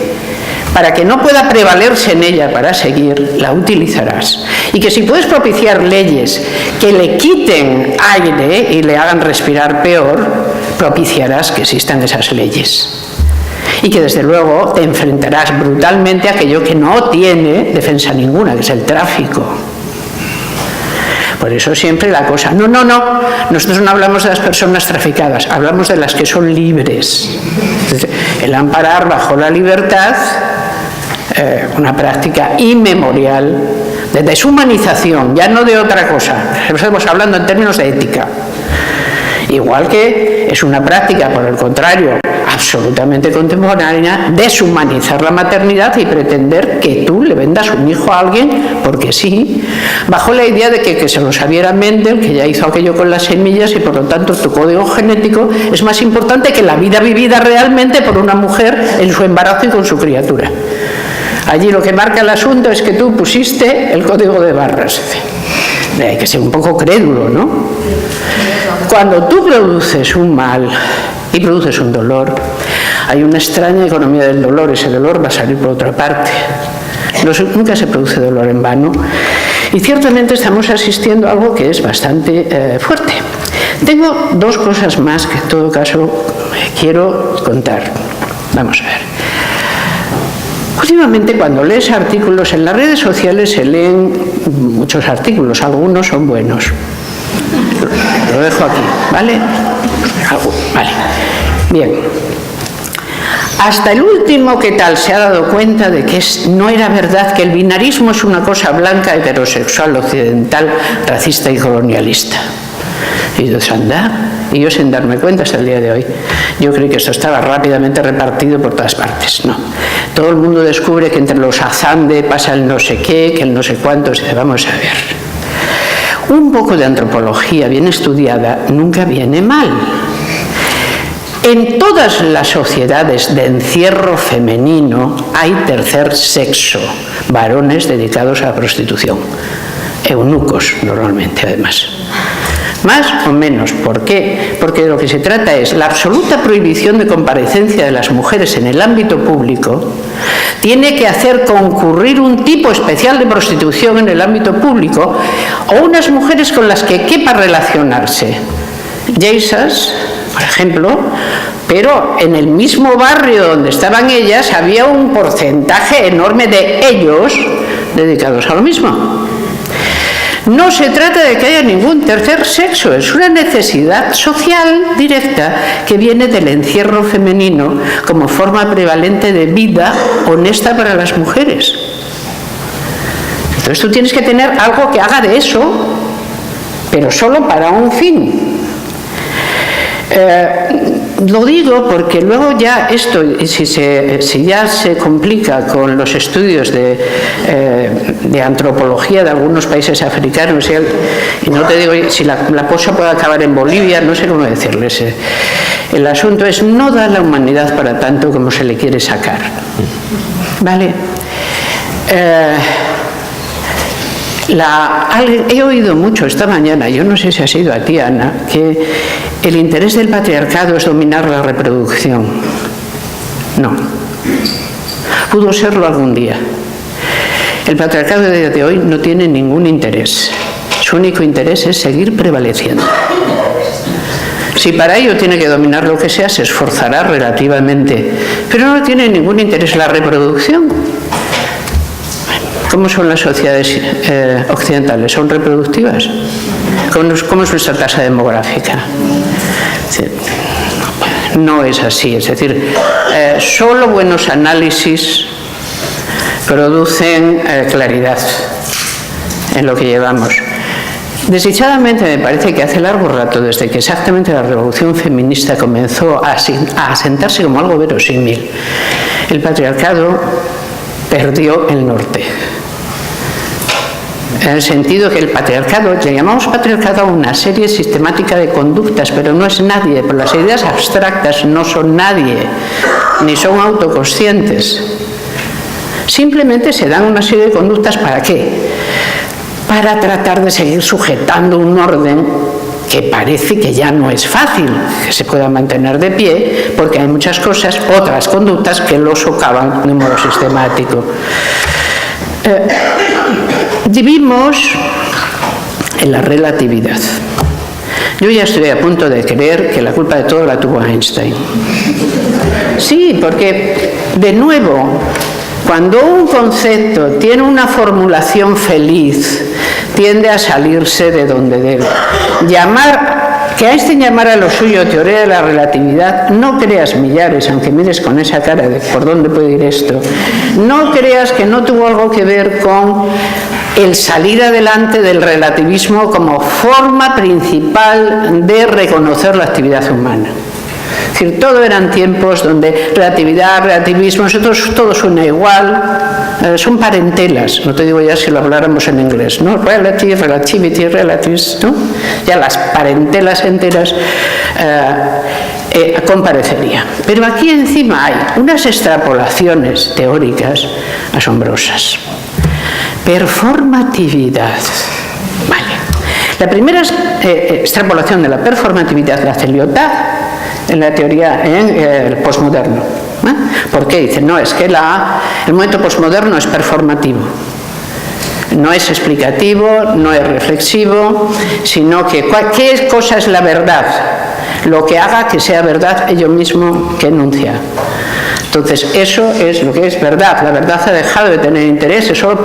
para que no pueda prevalerse en ella para seguir, la utilizarás. Y que si puedes propiciar leyes que le quiten aire y le hagan respirar peor, propiciarás que existan esas leyes. Y que desde luego te enfrentarás brutalmente a aquello que no tiene defensa ninguna, que es el tráfico. Por eso siempre la cosa, no, nosotros no hablamos de las personas traficadas, hablamos de las que son libres. El amparar bajo la libertad, una práctica inmemorial de deshumanización, ya no de otra cosa, estamos hablando en términos de ética. Igual que es una práctica, por el contrario, absolutamente contemporánea, deshumanizar la maternidad y pretender que tú le vendas un hijo a alguien, porque sí, bajo la idea de que se lo sabiera Mendel, que ya hizo aquello con las semillas y por lo tanto tu código genético es más importante que la vida vivida realmente por una mujer en su embarazo y con su criatura. Allí lo que marca el asunto es que tú pusiste el código de barras. Hay que ser un poco crédulo, ¿no? Cuando tú produces un mal y produces un dolor, hay una extraña economía del dolor. Ese dolor va a salir por otra parte. Nunca se produce dolor en vano. Y ciertamente estamos asistiendo a algo que es bastante fuerte. Tengo dos cosas más que en todo caso quiero contar. Vamos a ver. Últimamente, cuando lees artículos en las redes sociales, se leen muchos artículos, algunos son buenos. Lo dejo aquí, ¿vale? Vale. Bien. Hasta el último que tal se ha dado cuenta de que no era verdad que el binarismo es una cosa blanca, heterosexual, occidental, racista y colonialista. Y Dios anda, y yo sin darme cuenta hasta el día de hoy. Yo creí que esto estaba rápidamente repartido por todas partes. No. Todo el mundo descubre que entre los azande pasa el no sé qué, que el no sé cuánto. Vamos a ver. Un poco de antropología bien estudiada nunca viene mal. En todas las sociedades de encierro femenino hay tercer sexo, varones dedicados a la prostitución. Eunucos, normalmente, además. Más o menos. ¿Por qué? Porque de lo que se trata es la absoluta prohibición de comparecencia de las mujeres en el ámbito público. Tiene que hacer concurrir un tipo especial de prostitución en el ámbito público o unas mujeres con las que quepa relacionarse. Geisas, por ejemplo, pero en el mismo barrio donde estaban ellas había un porcentaje enorme de ellos dedicados a lo mismo. No se trata de que haya ningún tercer sexo, es una necesidad social directa que viene del encierro femenino como forma prevalente de vida honesta para las mujeres. Entonces tú tienes que tener algo que haga de eso, pero solo para un fin. Lo digo porque luego ya esto, si ya se complica con los estudios de antropología de algunos países africanos, y no te digo si la cosa puede acabar en Bolivia, no sé cómo decirles. El asunto es, no da la humanidad para tanto como se le quiere sacar. ¿Vale? He oído mucho esta mañana, yo no sé si ha sido a ti, Ana, que el interés del patriarcado es dominar la reproducción. No. Pudo serlo algún día. El patriarcado de hoy no tiene ningún interés. Su único interés es seguir prevaleciendo. Si para ello tiene que dominar lo que sea, se esforzará relativamente, pero no tiene ningún interés la reproducción. ¿Cómo son las sociedades occidentales? ¿Son reproductivas? ¿Cómo es nuestra tasa demográfica? No es así, es decir, solo buenos análisis producen claridad en lo que llevamos. Desdichadamente me parece que hace largo rato, desde que exactamente la revolución feminista comenzó a asentarse como algo verosímil, el patriarcado perdió el norte. En el sentido que el patriarcado, le llamamos patriarcado a una serie sistemática de conductas, pero no es nadie, por las ideas abstractas no son nadie, ni son autoconscientes. Simplemente se dan una serie de conductas, ¿para qué? Para tratar de seguir sujetando un orden que parece que ya no es fácil que se pueda mantener de pie, porque hay muchas cosas, otras conductas que lo socavan de modo sistemático. Vivimos en la relatividad. Yo ya estoy a punto de creer que la culpa de todo la tuvo Einstein. Sí, porque, de nuevo, cuando un concepto tiene una formulación feliz, tiende a salirse de donde debe. Que Einstein llamara lo suyo teoría de la relatividad, no creas, Millares, aunque mires con esa cara de por dónde puede ir esto, no creas que no tuvo algo que ver con el salir adelante del relativismo como forma principal de reconocer la actividad humana. Es decir, todo eran tiempos donde relatividad, relativismo, todo suena igual, son parentelas, no te digo ya si lo habláramos en inglés, ¿no? Relative, relativity, relatives, ¿no? Ya las parentelas enteras comparecerían. Pero aquí encima hay unas extrapolaciones teóricas asombrosas. Performatividad. Vale. La primera extrapolación de la performatividad la hace Lyotard en la teoría el posmoderno. ¿Por qué? Dice, no, es que el momento posmoderno es performativo. No es explicativo, no es reflexivo, sino que ¿qué cosa es la verdad? Lo que haga que sea verdad ello mismo que enuncia. Entonces, eso es lo que es verdad. La verdad ha dejado de tener interés, es solo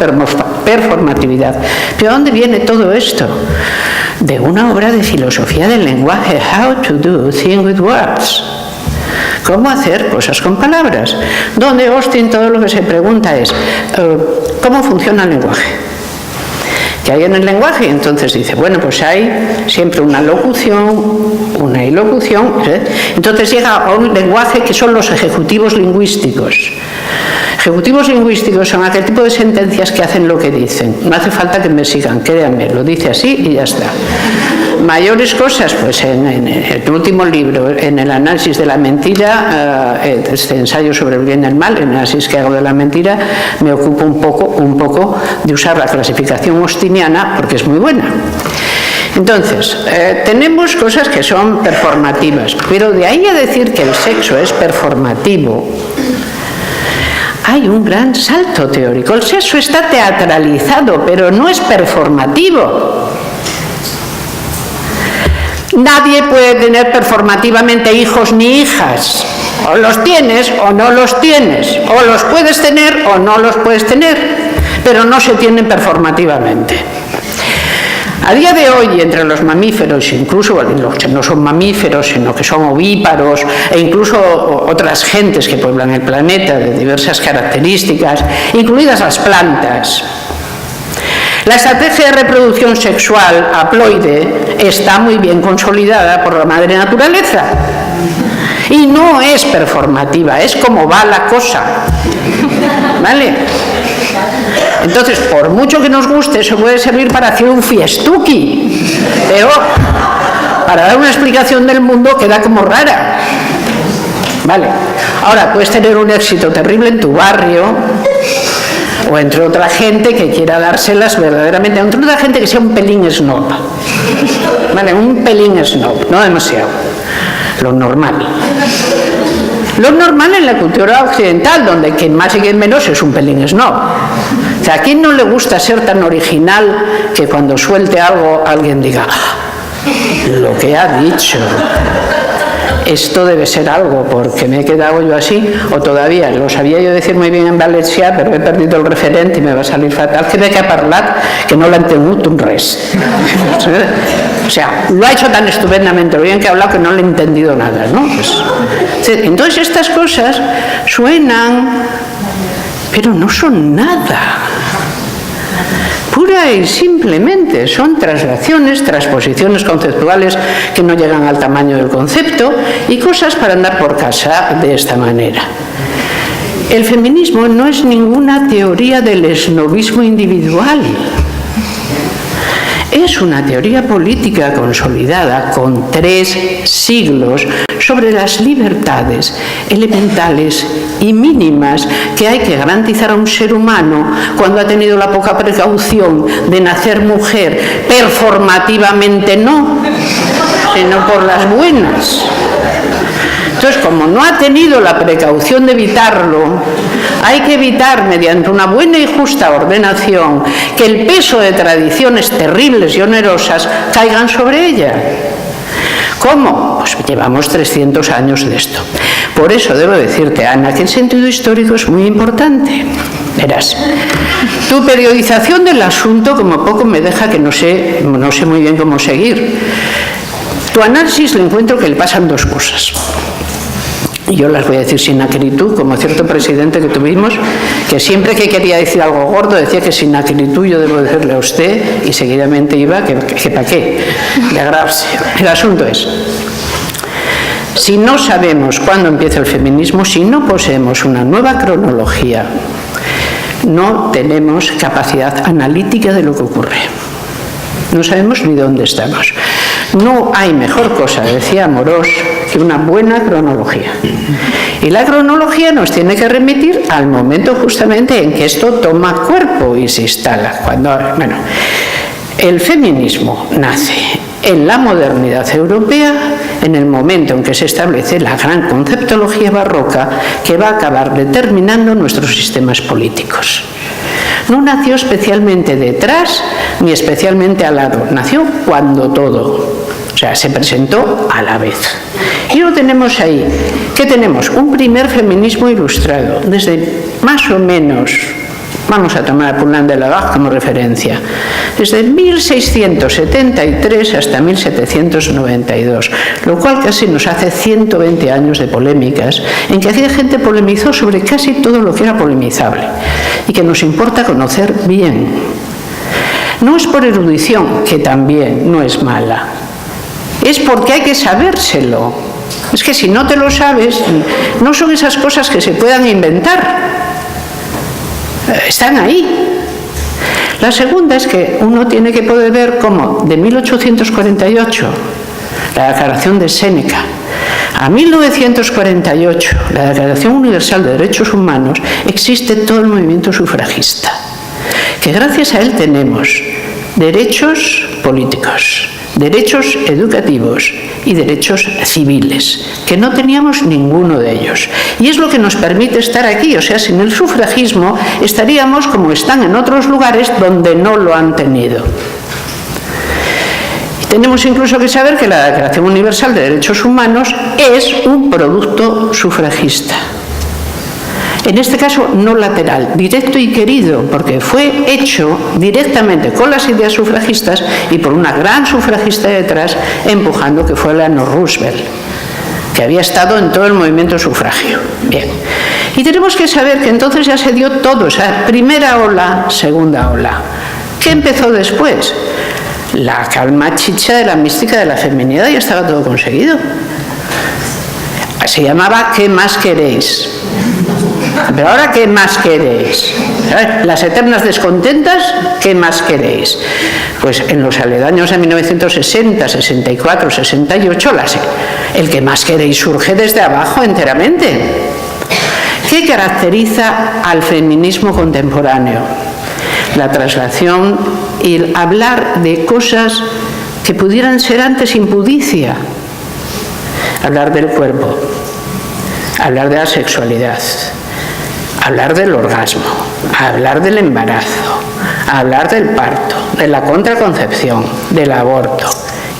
performatividad. ¿Pero dónde viene todo esto? De una obra de filosofía del lenguaje, How to do things with words. ¿Cómo hacer cosas con palabras? Donde Austin todo lo que se pregunta es, ¿cómo funciona el lenguaje? ¿Qué hay en el lenguaje? Entonces dice, bueno, pues hay siempre una locución, una ilocución. Entonces llega a un lenguaje que son los ejecutivos lingüísticos. Ejecutivos lingüísticos son aquel tipo de sentencias que hacen lo que dicen. No hace falta que me sigan, créanme, lo dice así y ya está. Mayores cosas, pues en el último libro, en el análisis de la mentira, este ensayo sobre el bien y el mal, el análisis que hago de la mentira, me ocupo un poco de usar la clasificación austiniana porque es muy buena. Entonces, tenemos cosas que son performativas, pero de ahí a decir que el sexo es performativo, hay un gran salto teórico. El sexo está teatralizado, pero no es performativo. Nadie puede tener performativamente hijos ni hijas. O los tienes o no los tienes. O los puedes tener o no los puedes tener. Pero no se tienen performativamente. A día de hoy, entre los mamíferos, incluso los que no son mamíferos, sino que son ovíparos, e incluso otras gentes que pueblan el planeta de diversas características, incluidas las plantas, la estrategia de reproducción sexual haploide está muy bien consolidada por la madre naturaleza. Y no es performativa, es como va la cosa. ¿Vale? Entonces, por mucho que nos guste, eso puede servir para hacer un fiestuki, pero para dar una explicación del mundo queda como rara. Vale. Ahora, puedes tener un éxito terrible en tu barrio, o entre otra gente que quiera dárselas verdaderamente, entre otra gente que sea un pelín snob, ¿vale? Un pelín snob, no demasiado, lo normal. Lo normal en la cultura occidental, donde quien más y quien menos es un pelín snob. O sea, ¿a quién no le gusta ser tan original que cuando suelte algo alguien diga, lo que ha dicho, esto debe ser algo, porque me he quedado yo así, o todavía, lo sabía yo decir muy bien en valencià, pero he perdido el referente y me va a salir fatal, que de que ha parlat, que no l'ha entengut un res. O sea, lo ha hecho tan estupendamente, lo bien que ha hablado, que no le he entendido nada, ¿no? Pues, entonces estas cosas suenan, pero no son nada. Pura y simplemente son traslaciones, transposiciones conceptuales que no llegan al tamaño del concepto y cosas para andar por casa de esta manera. El feminismo no es ninguna teoría del esnovismo individual. Es una teoría política consolidada con 3 siglos sobre las libertades elementales y mínimas que hay que garantizar a un ser humano cuando ha tenido la poca precaución de nacer mujer, performativamente no, sino por las buenas. Entonces, como no ha tenido la precaución de evitarlo, hay que evitar, mediante una buena y justa ordenación, que el peso de tradiciones terribles y onerosas caigan sobre ella. ¿Cómo? Pues llevamos 300 años de esto. Por eso debo decirte, Ana, que el sentido histórico es muy importante. Verás, tu periodización del asunto como poco me deja que no sé muy bien cómo seguir. Tu análisis le encuentro que le pasan 2 cosas. Y yo las voy a decir sin acritud, como cierto presidente que tuvimos, que siempre que quería decir algo gordo decía que sin acritud yo debo decirle a usted, y seguidamente iba que para qué, de agravarse. El asunto es, si no sabemos cuándo empieza el feminismo, si no poseemos una nueva cronología, no tenemos capacidad analítica de lo que ocurre. No sabemos ni dónde estamos. No hay mejor cosa, decía Amorós, que una buena cronología. Y la cronología nos tiene que remitir al momento justamente en que esto toma cuerpo y se instala. Bueno, el feminismo nace en la modernidad europea, en el momento en que se establece la gran conceptología barroca que va a acabar determinando nuestros sistemas políticos. No nació especialmente detrás ni especialmente al lado, nació cuando todo. O sea, se presentó a la vez. Y lo tenemos ahí. ¿Qué tenemos? Un primer feminismo ilustrado, desde más o menos, vamos a tomar a Poulain de Lavagne como referencia, desde 1673 hasta 1792, lo cual casi nos hace 120 años de polémicas, en que aquella gente polemizó sobre casi todo lo que era polemizable, y que nos importa conocer bien. No es por erudición, que también no es mala, es porque hay que sabérselo. Es que si no te lo sabes, no son esas cosas que se puedan inventar. Están ahí. La segunda es que uno tiene que poder ver cómo de 1848, la Declaración de Séneca, a 1948, la Declaración Universal de Derechos Humanos, existe todo el movimiento sufragista, que gracias a él tenemos derechos políticos, derechos educativos y derechos civiles, que no teníamos ninguno de ellos. Y es lo que nos permite estar aquí. O sea, sin el sufragismo estaríamos como están en otros lugares donde no lo han tenido. Y tenemos incluso que saber que la Declaración Universal de Derechos Humanos es un producto sufragista. En este caso no lateral, directo y querido, porque fue hecho directamente con las ideas sufragistas y por una gran sufragista detrás empujando, que fue Eleanor Roosevelt, que había estado en todo el movimiento sufragio. Bien. Y tenemos que saber que entonces ya se dio todo, o sea, primera ola, segunda ola. ¿Qué empezó después? La calma chicha de la mística de la feminidad, ya estaba todo conseguido. Se llamaba ¿Qué más queréis? Pero ahora, ¿qué más queréis? Las eternas descontentas, ¿qué más queréis? Pues en los aledaños de 1960, 64, 68, el que más queréis surge desde abajo enteramente. ¿Qué caracteriza al feminismo contemporáneo? La traslación y el hablar de cosas que pudieran ser antes impudicia. Hablar del cuerpo, hablar de la sexualidad, hablar del orgasmo, hablar del embarazo, hablar del parto, de la contraconcepción, del aborto.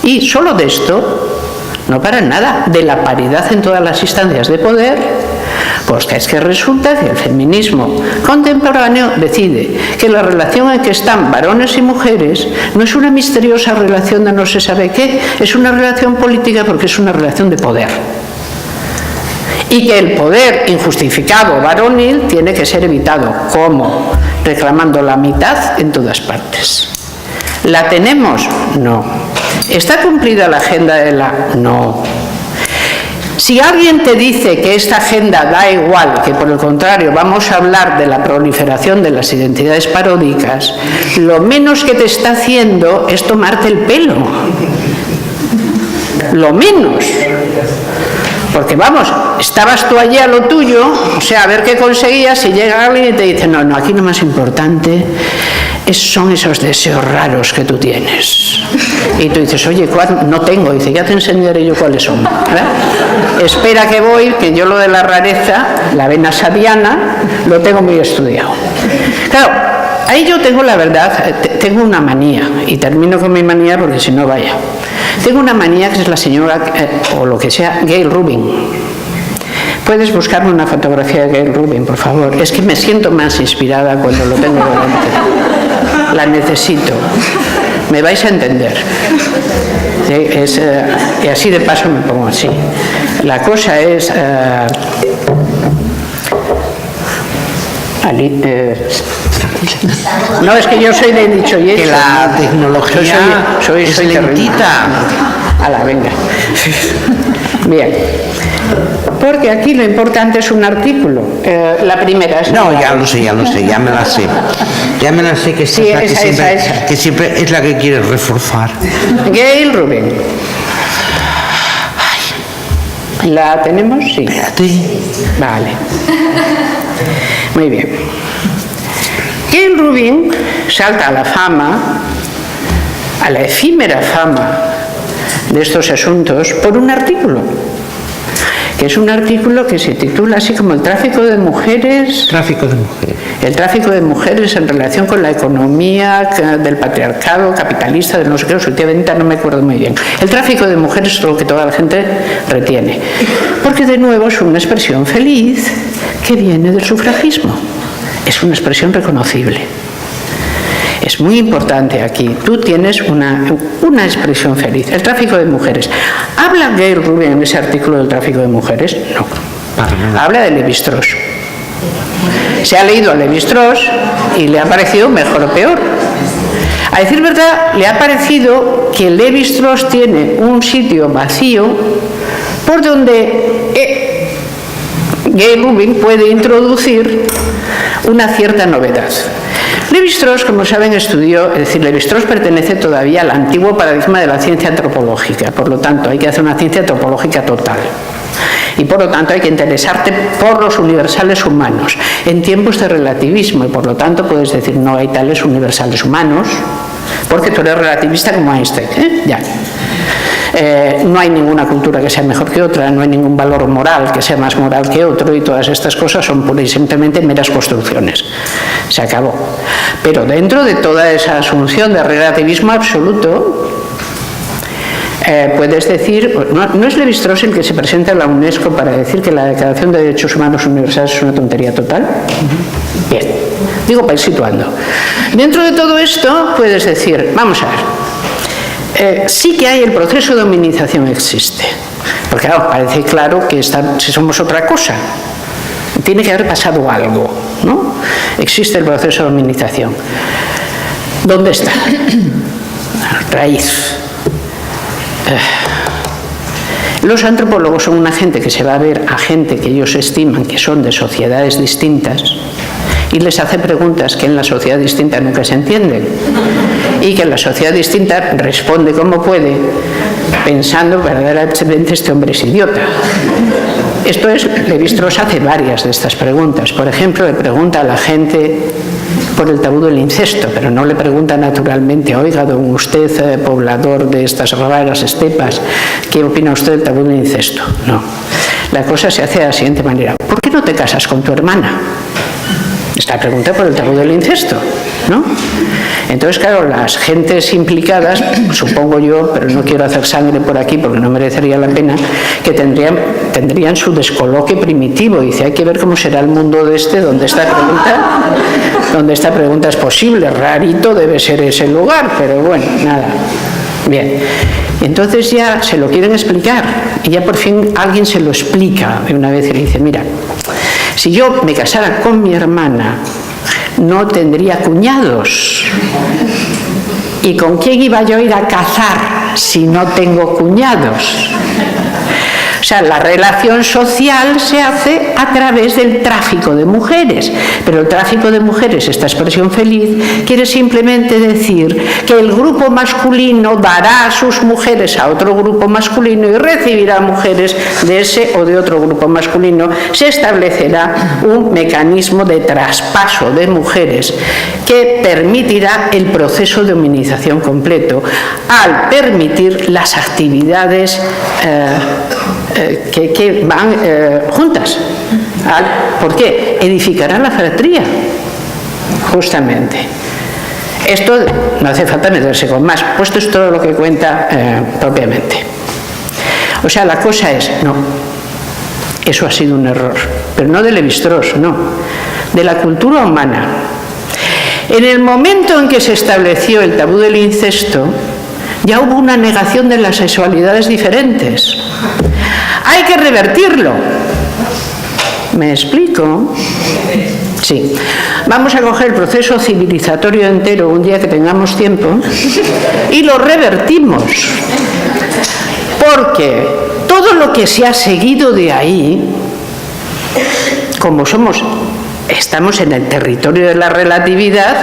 Y solo de esto, no para nada, de la paridad en todas las instancias de poder. Pues es que resulta que el feminismo contemporáneo decide que la relación en que están varones y mujeres no es una misteriosa relación de no se sabe qué, es una relación política porque es una relación de poder. Y que el poder injustificado varonil tiene que ser evitado. ¿Cómo? Reclamando la mitad en todas partes. ¿La tenemos? No. ¿Está cumplida la agenda de la...? No. Si alguien te dice que esta agenda da igual, que por el contrario vamos a hablar de la proliferación de las identidades paródicas, lo menos que te está haciendo es tomarte el pelo. Lo menos. Porque vamos, estabas tú allí a lo tuyo, o sea, a ver qué conseguías, y llega alguien y te dice, no, aquí lo más importante son esos deseos raros que tú tienes. Y tú dices, oye, no tengo. Dice, ya te enseñaré yo cuáles son. ¿Verdad? Espera que voy, que yo lo de la rareza, la vena sabiana, lo tengo muy estudiado. Claro, ahí yo tengo la verdad, tengo una manía, y termino con mi manía porque si no, vaya. Tengo una manía que es la señora, o lo que sea, Gayle Rubin. ¿Puedes buscarme una fotografía de Gayle Rubin, por favor? Es que me siento más inspirada cuando lo tengo delante. La necesito. Me vais a entender. Y así de paso me pongo así. La cosa es... no, es que yo soy de dicho y hecho. Que la tecnología soy lentita. Ala, venga. Bien. Porque aquí lo importante es un artículo. La primera es... No, ya lo sé, ya me la sé. Ya me la sé, que sí, esa. Que siempre es la que quieres reforzar. Gayle Rubin. ¿La tenemos? Sí. Espérate. Vale. Muy bien. Gayle Rubin salta a la fama, a la efímera fama de estos asuntos, por un artículo, que es un artículo que se titula así como el tráfico de mujeres. Tráfico de mujeres. El tráfico de mujeres en relación con la economía del patriarcado capitalista, de no sé qué, últimamente no me acuerdo muy bien. El tráfico de mujeres es lo que toda la gente retiene. Porque de nuevo es una expresión feliz que viene del sufragismo. Es una expresión reconocible. Es muy importante aquí. Tú tienes una expresión feliz. El tráfico de mujeres. ¿Habla Gayle Rubin en ese artículo del tráfico de mujeres? No. Habla de Lévi-Strauss. Se ha leído a Lévi-Strauss y le ha parecido mejor o peor. A decir verdad, le ha parecido que Lévi-Strauss tiene un sitio vacío por donde Gayle Rubin puede introducir una cierta novedad. Lévi-Strauss, como saben, estudió, es decir, Lévi-Strauss pertenece todavía al antiguo paradigma de la ciencia antropológica, por lo tanto hay que hacer una ciencia antropológica total. Y por lo tanto hay que interesarte por los universales humanos en tiempos de relativismo, y por lo tanto puedes decir no hay tales universales humanos porque tú eres relativista como Einstein, ya. No hay ninguna cultura que sea mejor que otra, no hay ningún valor moral que sea más moral que otro, y todas estas cosas son pura y simplemente meras construcciones. Se acabó. Pero dentro de toda esa asunción de relativismo absoluto, puedes decir, no es Lévi-Strauss el que se presenta en la UNESCO para decir que la Declaración de Derechos Humanos Universales es una tontería total. Bien, digo para ir situando. Dentro de todo esto puedes decir, vamos a ver, sí que hay el proceso de hominización, existe, porque claro, parece claro que si somos otra cosa, tiene que haber pasado algo, ¿no? Existe el proceso de hominización. ¿Dónde está? Raíz. Los antropólogos son una gente que se va a ver a gente que ellos estiman que son de sociedades distintas y les hace preguntas que en la sociedad distinta nunca se entienden, y que en la sociedad distinta responde como puede, pensando verdaderamente este hombre es idiota. Esto es, Lévi-Strauss hace varias de estas preguntas. Por ejemplo, le pregunta a la gente por el tabú del incesto, pero no le pregunta naturalmente, oiga, don usted, poblador de estas raras estepas, ¿qué opina usted del tabú del incesto? No. La cosa se hace de la siguiente manera. ¿Por qué no te casas con tu hermana? Esta pregunta por el tabú del incesto, ¿no? Entonces, claro, las gentes implicadas, supongo yo, pero no quiero hacer sangre por aquí porque no merecería la pena, que tendrían su descoloque primitivo. Dice, hay que ver cómo será el mundo de donde esta pregunta es posible. Rarito debe ser ese lugar, pero bueno, nada. Bien. Entonces ya se lo quieren explicar y ya por fin alguien se lo explica de una vez y le dice, mira, si yo me casara con mi hermana, no tendría cuñados. ¿Y con quién iba yo a ir a cazar si no tengo cuñados? O sea, la relación social se hace a través del tráfico de mujeres. Pero el tráfico de mujeres, esta expresión feliz, quiere simplemente decir que el grupo masculino dará a sus mujeres a otro grupo masculino y recibirá mujeres de ese o de otro grupo masculino. Se establecerá un mecanismo de traspaso de mujeres que permitirá el proceso de hominización completo al permitir las actividades que van juntas. ¿Por qué? Edificará la fratría, justamente. Esto no hace falta meterse con más, puesto es todo lo que cuenta propiamente. O sea, la cosa es, no, eso ha sido un error, pero no de Lévi-Strauss, no, de la cultura humana. En el momento en que se estableció el tabú del incesto, ya hubo una negación de las sexualidades diferentes. Hay que revertirlo. ¿Me explico? Sí. Vamos a coger el proceso civilizatorio entero un día que tengamos tiempo y lo revertimos. Porque todo lo que se ha seguido de ahí, como estamos en el territorio de la relatividad,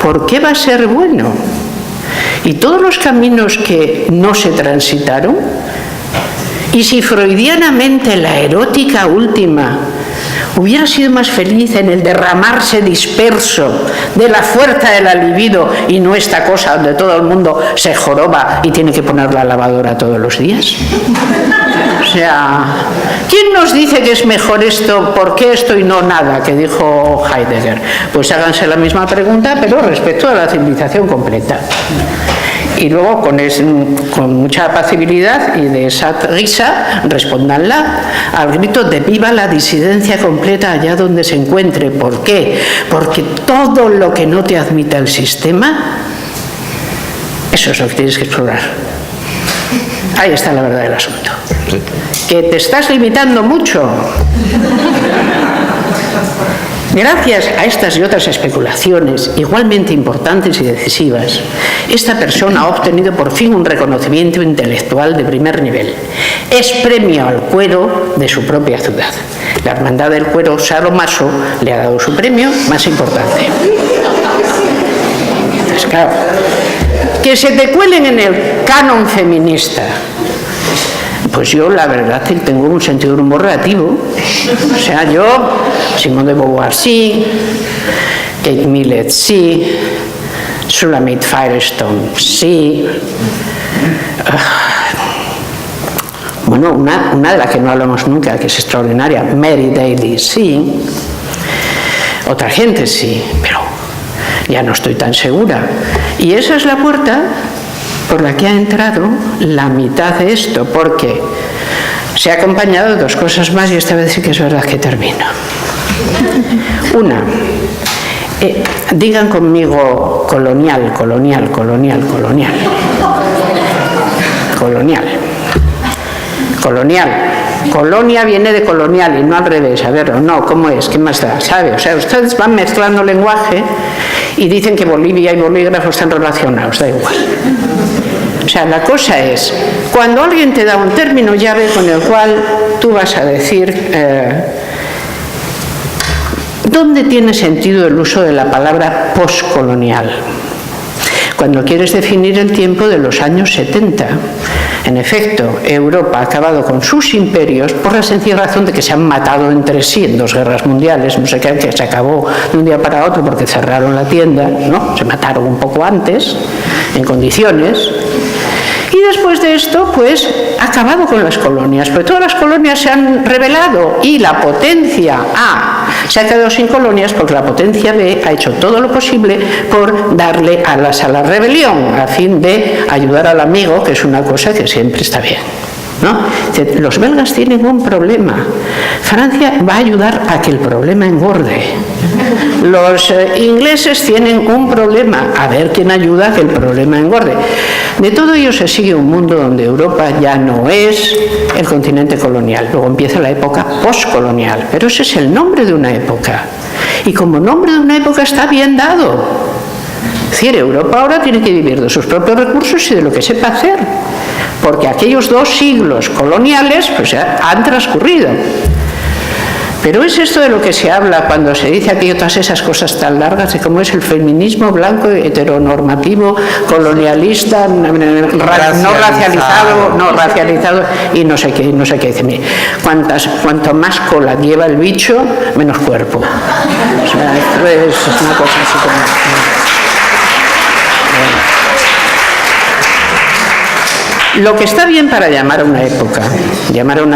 ¿por qué va a ser bueno? Y todos los caminos que no se transitaron, y si freudianamente la erótica última hubiera sido más feliz en el derramarse disperso de la fuerza de la libido y no esta cosa donde todo el mundo se joroba y tiene que poner la lavadora todos los días. O sea, ¿quién nos dice que es mejor esto, por qué esto y no nada, que dijo Heidegger? Pues háganse la misma pregunta, pero respecto a la civilización completa. Y luego, con mucha apacibilidad y de esa risa, respóndanla al grito de viva la disidencia completa allá donde se encuentre. ¿Por qué? Porque todo lo que no te admita el sistema, eso es lo que tienes que explorar. Ahí está la verdad del asunto. Que te estás limitando mucho. Gracias a estas y otras especulaciones igualmente importantes y decisivas, esta persona ha obtenido por fin un reconocimiento intelectual de primer nivel. Es premio al cuero de su propia ciudad. La Hermandad del Cuero Sadomaso le ha dado su premio más importante. Pues claro, que se te cuelen en el canon feminista. Pues yo la verdad que tengo un sentido de humor relativo. O sea, yo, Simone de Beauvoir sí, Kate Millett sí, Shulamit Firestone sí. Bueno, una de las que no hablamos nunca, que es extraordinaria, Mary Daly sí. Otra gente sí, pero ya no estoy tan segura. Y esa es la puerta por la que ha entrado la mitad de esto, porque se ha acompañado de dos cosas más y esta vez sí que es verdad que termino. Una, digan conmigo colonial, colonial, colonial, colonial. Colonial. Colonial. Colonia viene de colonial y no al revés. A ver, no, ¿cómo es? ¿Qué más da? ¿Sabe? O sea, ustedes van mezclando lenguaje y dicen que Bolivia y bolígrafo están relacionados, da igual. O sea, la cosa es, cuando alguien te da un término llave con el cual tú vas a decir ¿dónde tiene sentido el uso de la palabra poscolonial? cuando quieres definir el tiempo de los años 70. En efecto, Europa ha acabado con sus imperios por la sencilla razón de que se han matado entre sí en 2 guerras mundiales, no sé qué, que se acabó de un día para otro porque cerraron la tienda, ¿no? Se mataron un poco antes, en condiciones. Y después de esto, pues, ha acabado con las colonias, porque todas las colonias se han rebelado y la potencia A se ha quedado sin colonias porque la potencia B ha hecho todo lo posible por darle alas a la rebelión, a fin de ayudar al amigo, que es una cosa que siempre está bien, ¿no? Los belgas tienen un problema. Francia va a ayudar a que el problema engorde. Los ingleses tienen un problema, a ver quién ayuda a que el problema engorde. De todo ello se sigue un mundo donde Europa ya no es el continente colonial. Luego empieza la época postcolonial, pero ese es el nombre de una época. Y como nombre de una época está bien dado. Es decir, Europa ahora tiene que vivir de sus propios recursos y de lo que sepa hacer, porque aquellos 2 siglos coloniales pues ya han transcurrido. Pero es esto de lo que se habla cuando se dice aquí todas esas cosas tan largas de cómo es el feminismo blanco, heteronormativo, colonialista, no racializado y no sé qué dice. Cuanto más cola lleva el bicho, menos cuerpo. O sea, esto es una cosa así como... Lo que está bien para llamar a una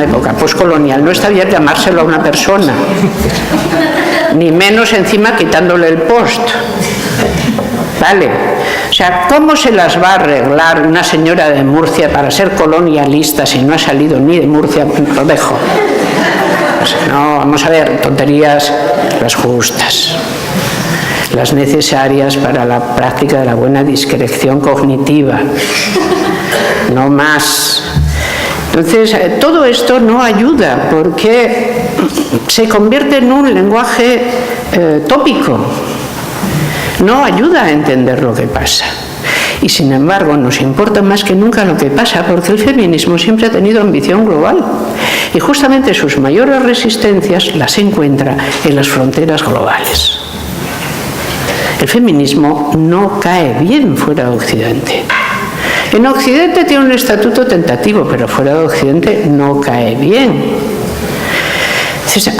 época postcolonial, no está bien llamárselo a una persona, ni menos encima quitándole el post. ¿Vale? O sea, ¿cómo se las va a arreglar una señora de Murcia para ser colonialista si no ha salido ni de Murcia? Lo dejo. Pues no, vamos a ver, tonterías las justas, las necesarias para la práctica de la buena discreción cognitiva. No más. Entonces, todo esto no ayuda porque se convierte en un lenguaje tópico. No ayuda a entender lo que pasa. Y sin embargo, nos importa más que nunca lo que pasa porque el feminismo siempre ha tenido ambición global. Y justamente sus mayores resistencias las encuentra en las fronteras globales. El feminismo no cae bien fuera de Occidente. En Occidente tiene un estatuto tentativo, pero fuera de Occidente no cae bien. Entonces,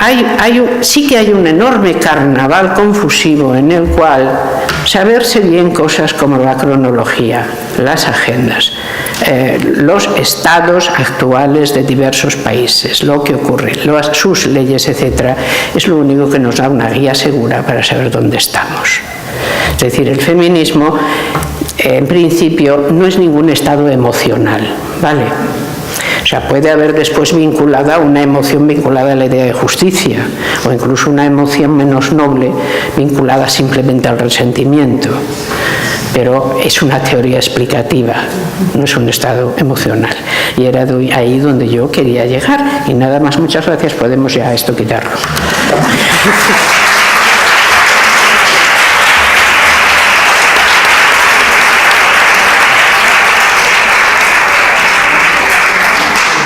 sí que hay un enorme carnaval confusivo en el cual saberse bien cosas como la cronología, las agendas, los estados actuales de diversos países, lo que ocurre, sus leyes, etc., es lo único que nos da una guía segura para saber dónde estamos. Es decir, el feminismo en principio no es ningún estado emocional, ¿vale? O sea, puede haber después una emoción vinculada a la idea de justicia, o incluso una emoción menos noble vinculada simplemente al resentimiento. Pero es una teoría explicativa, no es un estado emocional. Y era ahí donde yo quería llegar. Y nada más, muchas gracias, podemos ya esto quitarlo.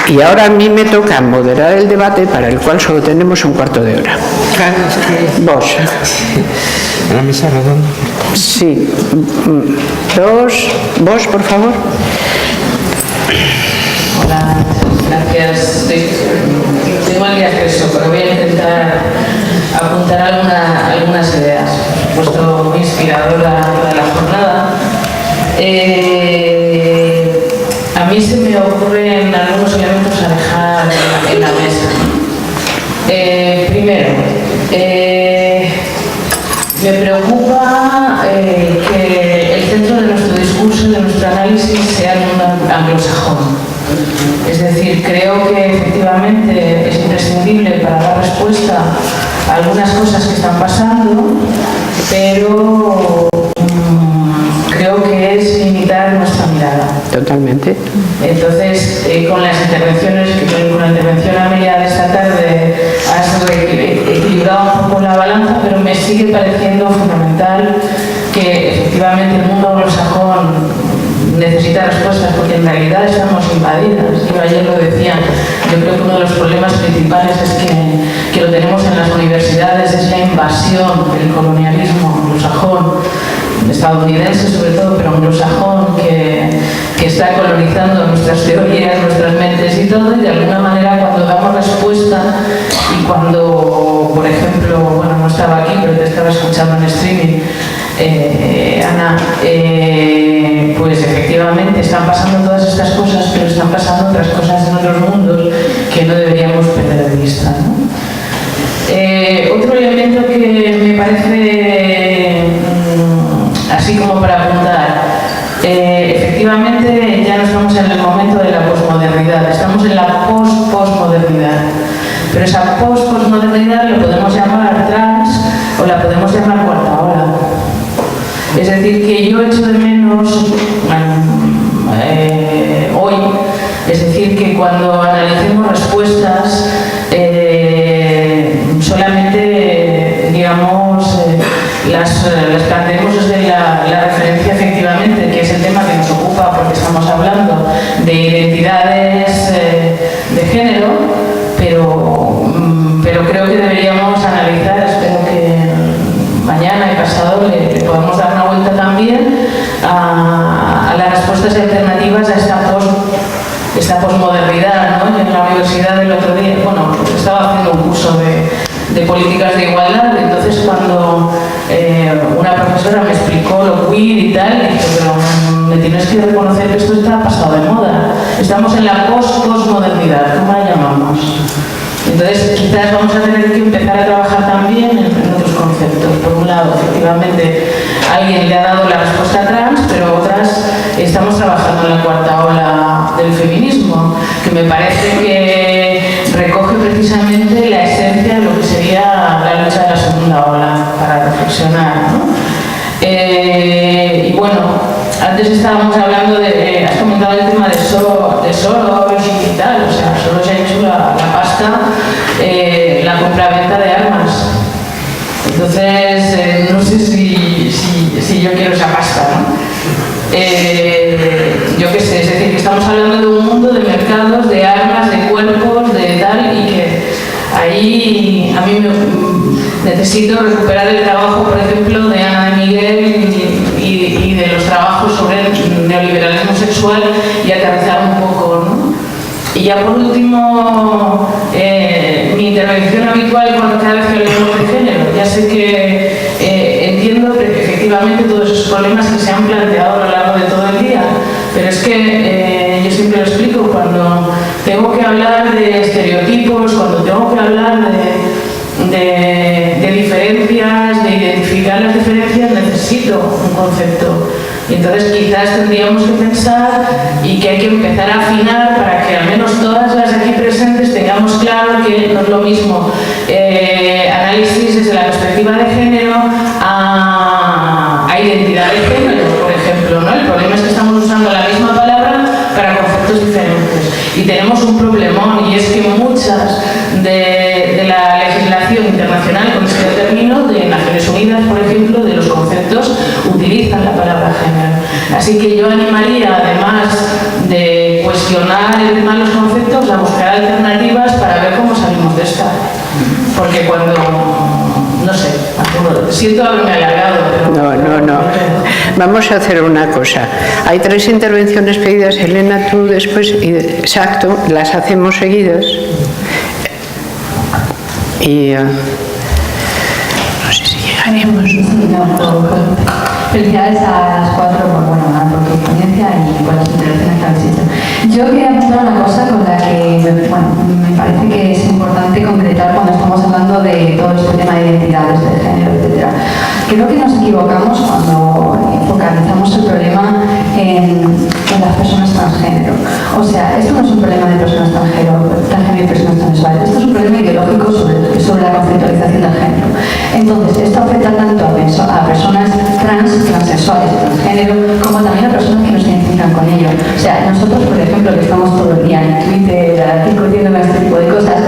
Y ahora a mí me toca moderar el debate para el cual solo tenemos un cuarto de hora. Claro, es que... Vos. ¿En la mesa redonda? Sí. Vos, por favor. Hola, gracias. Tengo el día expreso, pero voy a intentar apuntar algunas ideas. He puesto muy inspiradora toda la jornada. A mí se me ocurren algunos elementos a dejar en la mesa. Primero, me preocupa que el centro de nuestro discurso, de nuestro análisis, sea un anglosajón. Es decir, creo que efectivamente es imprescindible para dar respuesta a algunas cosas que están pasando, pero creo que es limitar nuestra mirada. Totalmente. Entonces, con las intervenciones, con la intervención a Amelia de esta tarde, has equilibrado un poco la balanza, pero me sigue pareciendo fundamental que efectivamente el mundo anglosajón necesita respuestas, porque en realidad estamos invadidas. Yo ayer lo decía, yo creo que uno de los problemas principales es que lo tenemos en las universidades, es la invasión del colonialismo anglosajón estadounidense sobre todo, pero anglosajón, que está colonizando nuestras teorías, nuestras mentes y todo, y de alguna manera cuando damos respuesta y cuando, por ejemplo, bueno, no estaba aquí, pero te estaba escuchando en streaming, Ana, pues efectivamente están pasando todas estas cosas, pero están pasando otras cosas en otros mundos que no deberíamos perder de vista, ¿no? Otro elemento que me parece así como para apuntar, efectivamente ya no estamos en el momento de la posmodernidad, estamos en la posmodernidad, pero esa posmodernidad lo podemos llamar trans o la podemos llamar cuarta ola. Es decir, que yo echo de menos hoy, es decir, que cuando analicemos respuestas solamente, digamos, las planteemos desde la referencia efectivamente, que es el tema que nos ocupa porque estamos hablando de identidades de género, pero creo que deberíamos analizar, espero que mañana y pasado le podamos dar una vuelta también a las respuestas alternativas a esta posmodernidad, ¿no? En la universidad el otro día, bueno, estaba haciendo un curso de políticas de igualdad, entonces cuando una profesora me explicó lo queer y tal, dije, pero me tienes que reconocer que esto está pasado de moda, estamos en la posmodernidad, ¿cómo la llamamos? Entonces quizás vamos a tener que empezar a trabajar también en otros conceptos. Por un lado, efectivamente, alguien le ha dado la respuesta trans, pero otras estamos trabajando en la cuarta ola del feminismo, que me parece que recoge precisamente la esencia de lo que sería la lucha de la segunda ola, para reflexionar, ¿no? Y bueno, antes estábamos hablando has comentado el tema de Soros y tal, o sea, Soros ha hecho la pasta, la compraventa de armas. Entonces, no sé si yo quiero esa pasta, ¿no? Yo qué sé, es decir, que estamos hablando de un mundo de mercados, de armas, de cuerpos, de tal, y que ahí a mí necesito recuperar el trabajo, por ejemplo, de Ana de Miguel y de los trabajos sobre el neoliberalismo sexual y aterrizar un poco, ¿no? Y ya por último, mi intervención habitual cuando cada vez que hablamos de género, ya sé que entiendo que efectivamente todos esos problemas que se han planteado a lo largo de todo el día, pero es que yo siempre lo explico, cuando tengo que hablar de estereotipos, cuando tengo que hablar de diferencias, de identificar las diferencias, necesito un concepto. Y entonces quizás tendríamos que pensar y que hay que empezar a afinar para que al menos todas las aquí presentes tengamos claro que no es lo mismo análisis desde la perspectiva de género a identidad de género, por ejemplo, ¿no? El problema es que estamos usando la misma palabra para conceptos diferentes. Y tenemos un problemón, y es que muchas de la legislación internacional, con este término, de Naciones Unidas, por ejemplo, de los conceptos, utilizan la palabra género. Así que yo animaría, además de cuestionar el tema de los conceptos, a buscar alternativas para ver cómo salimos de esta. Porque cuando, no sé, siento haberme alargado, pero... No. Vamos a hacer una cosa. Hay 3 intervenciones pedidas, Elena, tú después, exacto, las hacemos seguidas. Y no sé si llegaremos. Felicidades a las 4 por tu ponencia y por las intervenciones que habéis hecho. Yo quería apuntar una cosa con la que me parece que es importante concretar cuando estamos hablando de todo este tema de identidades, de género, etc. Creo que nos equivocamos cuando focalizamos el problema en las personas transgénero. O sea, esto no es un problema de personas transgénero y personas transexuales, esto es un problema ideológico sobre la conceptualización del género. Entonces, esto afecta tanto a personas transexuales, transgénero, como también a personas que no se identifican con ello. O sea, nosotros, por ejemplo, que estamos todo el día en Twitter discutiendo este tipo de cosas,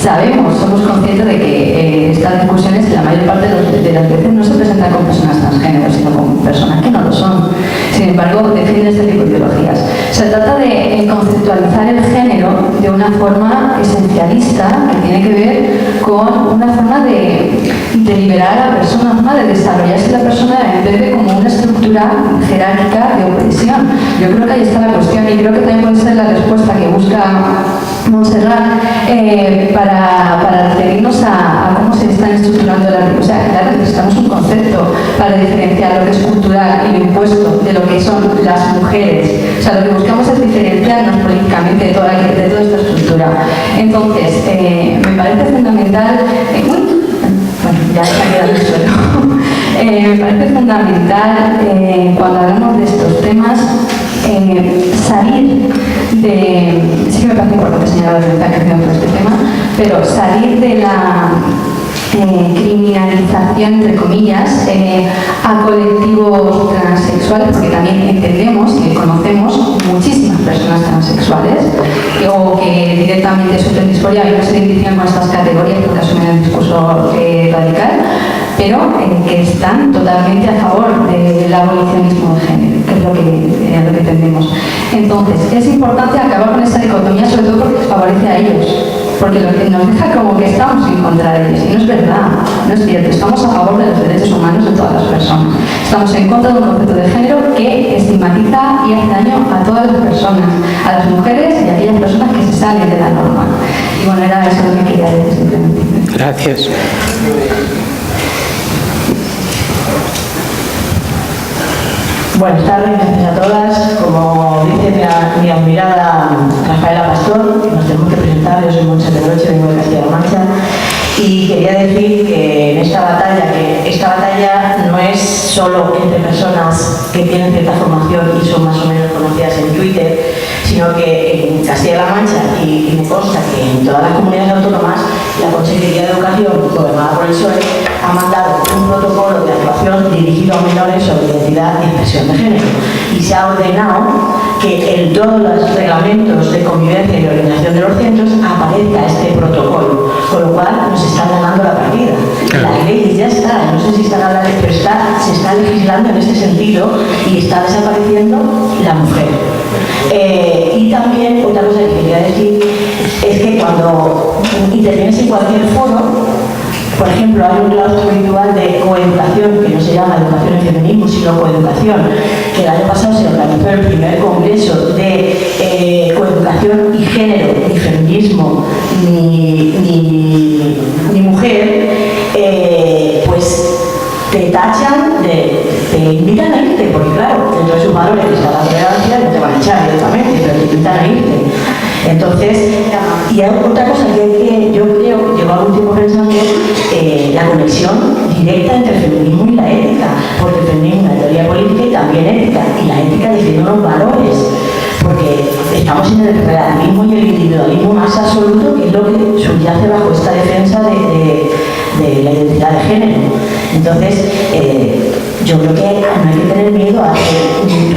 sabemos, somos conscientes de que estas discusiones la mayor parte de las veces no se presentan con personas transgénero, sino con personas que no lo son. Sin embargo, defienden este tipo de ideologías. Se trata de conceptualizar el género de una forma esencialista que tiene que ver con una forma de de liberar a la persona, ¿no? De desarrollarse la persona en vez de como una estructura jerárquica de opresión. Yo creo que ahí está la cuestión y creo que también puede ser la respuesta que busca Montserrat para referirnos a cómo se están estructurando las redes. O sea, claro, necesitamos un concepto para diferenciar lo que es cultural y lo impuesto de lo que son las mujeres. O sea, lo que buscamos es diferenciarnos políticamente de toda esta estructura. Entonces, me parece fundamental... bueno, ya se ha quedado el suelo. Me parece fundamental cuando hablamos de estos temas salir de... Sí que me parece importante señalar la violencia que hacemos por este tema, pero salir de la criminalización, entre comillas, a colectivos transexuales, porque también entendemos y conocemos muchísimas personas transexuales o que directamente sufren disforia y no se identifican con estas categorías porque asumen el discurso radical, pero que están totalmente a favor del abolicionismo de género, que es lo que entendemos. Entonces, es importante acabar con esa dicotomía, sobre todo porque les favorece a ellos, porque lo que nos deja como que estamos en contra de ellos, y no es verdad, no es cierto. Estamos a favor de los derechos humanos de todas las personas. Estamos en contra de un concepto de género que estigmatiza y hace daño a todas las personas, a las mujeres y a aquellas personas que se salen de la norma. Y bueno, era eso lo que quería decir simplemente. Gracias. Buenas tardes, gracias a todas. Como dice mi admirada Rafaela Pastor, que nos tenemos que presentar, yo soy Montse Pedroche, vengo de Castilla-La Mancha, y quería decir que en esta batalla no es solo entre personas que tienen cierta formación y son más o menos conocidas en Twitter, sino que en Castilla-La Mancha, y me consta que en todas las comunidades autónomas, la Consejería de Educación, gobernada por el PSOE, ha mandado un protocolo de actuación dirigido a menores sobre identidad y expresión de género. Y se ha ordenado que en todos los reglamentos de convivencia y organización de los centros aparezca este protocolo, con lo cual nos están ganando la partida. La ley ya está, no sé si están hablando, pero se está legislando en este sentido y está desapareciendo la mujer. Y también otra cosa que quería decir es que cuando intervienes en cualquier foro, por ejemplo, hay un claustro virtual de coeducación, que no se llama educación en feminismo, sino coeducación, que el año pasado se organizó el primer congreso de coeducación y género, ni feminismo, ni mujer, pues te tachan, te invitan a irte, porque claro, dentro de sus valores está la tolerancia, no te van a echar directamente, pero te invitan a irte. Entonces, y hay otra cosa que yo creo, llevo algún tiempo pensando, la conexión directa entre el feminismo y la ética, porque el feminismo es una teoría política y también ética, y la ética defiende unos valores, porque estamos en el relativismo y el individualismo más absoluto, que es lo que subyace bajo esta defensa de la identidad de género. Entonces, yo creo que no hay que tener miedo a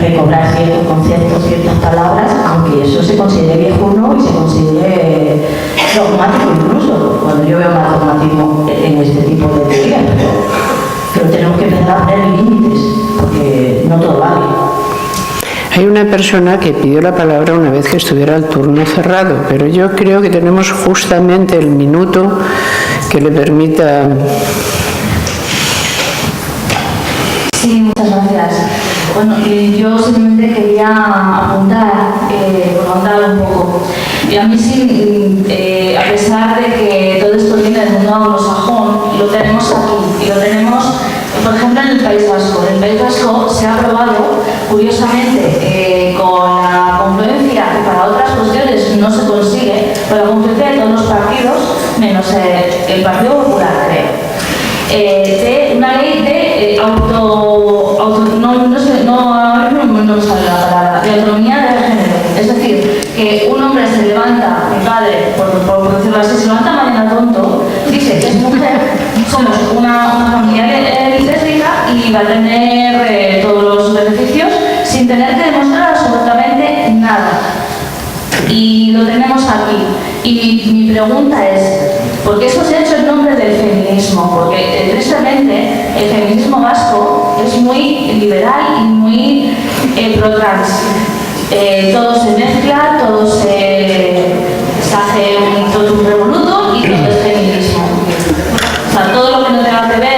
recobrar ciertos conceptos, ciertas palabras, aunque eso se considere viejuno y se considere dogmático incluso, cuando yo veo más dogmatismo en este tipo de teorías, pero tenemos que empezar a poner límites, porque no todo vale. Hay una persona que pidió la palabra una vez que estuviera el turno cerrado, pero yo creo que tenemos justamente el minuto que le permita... Sí, muchas gracias. Bueno, yo simplemente quería apuntar un poco. Y a mí sí, a pesar de que todo esto viene del mundo anglosajón, lo tenemos aquí, y lo tenemos, por ejemplo, en el País Vasco. En el País Vasco se ha aprobado, curiosamente, con la confluencia, que para otras cuestiones no se consigue, con la confluencia de todos los partidos, menos el Partido Popular, creo. De una ley de de autonomía de género. Es decir, que un hombre se levanta, mi padre, por decirlo así, se levanta mañana tonto, dice que es mujer, somos una familia lésbica y va a tener todos los beneficios sin tener que demostrar absolutamente nada. Y lo tenemos aquí. Y mi pregunta es, ¿por qué eso se ha hecho en nombre del feminismo? Porque tristemente el feminismo vasco es muy liberal y muy pro-trans. Todo se mezcla, todo se hace todo un revoluto y todo es feminismo. O sea, todo lo que no tenga que ver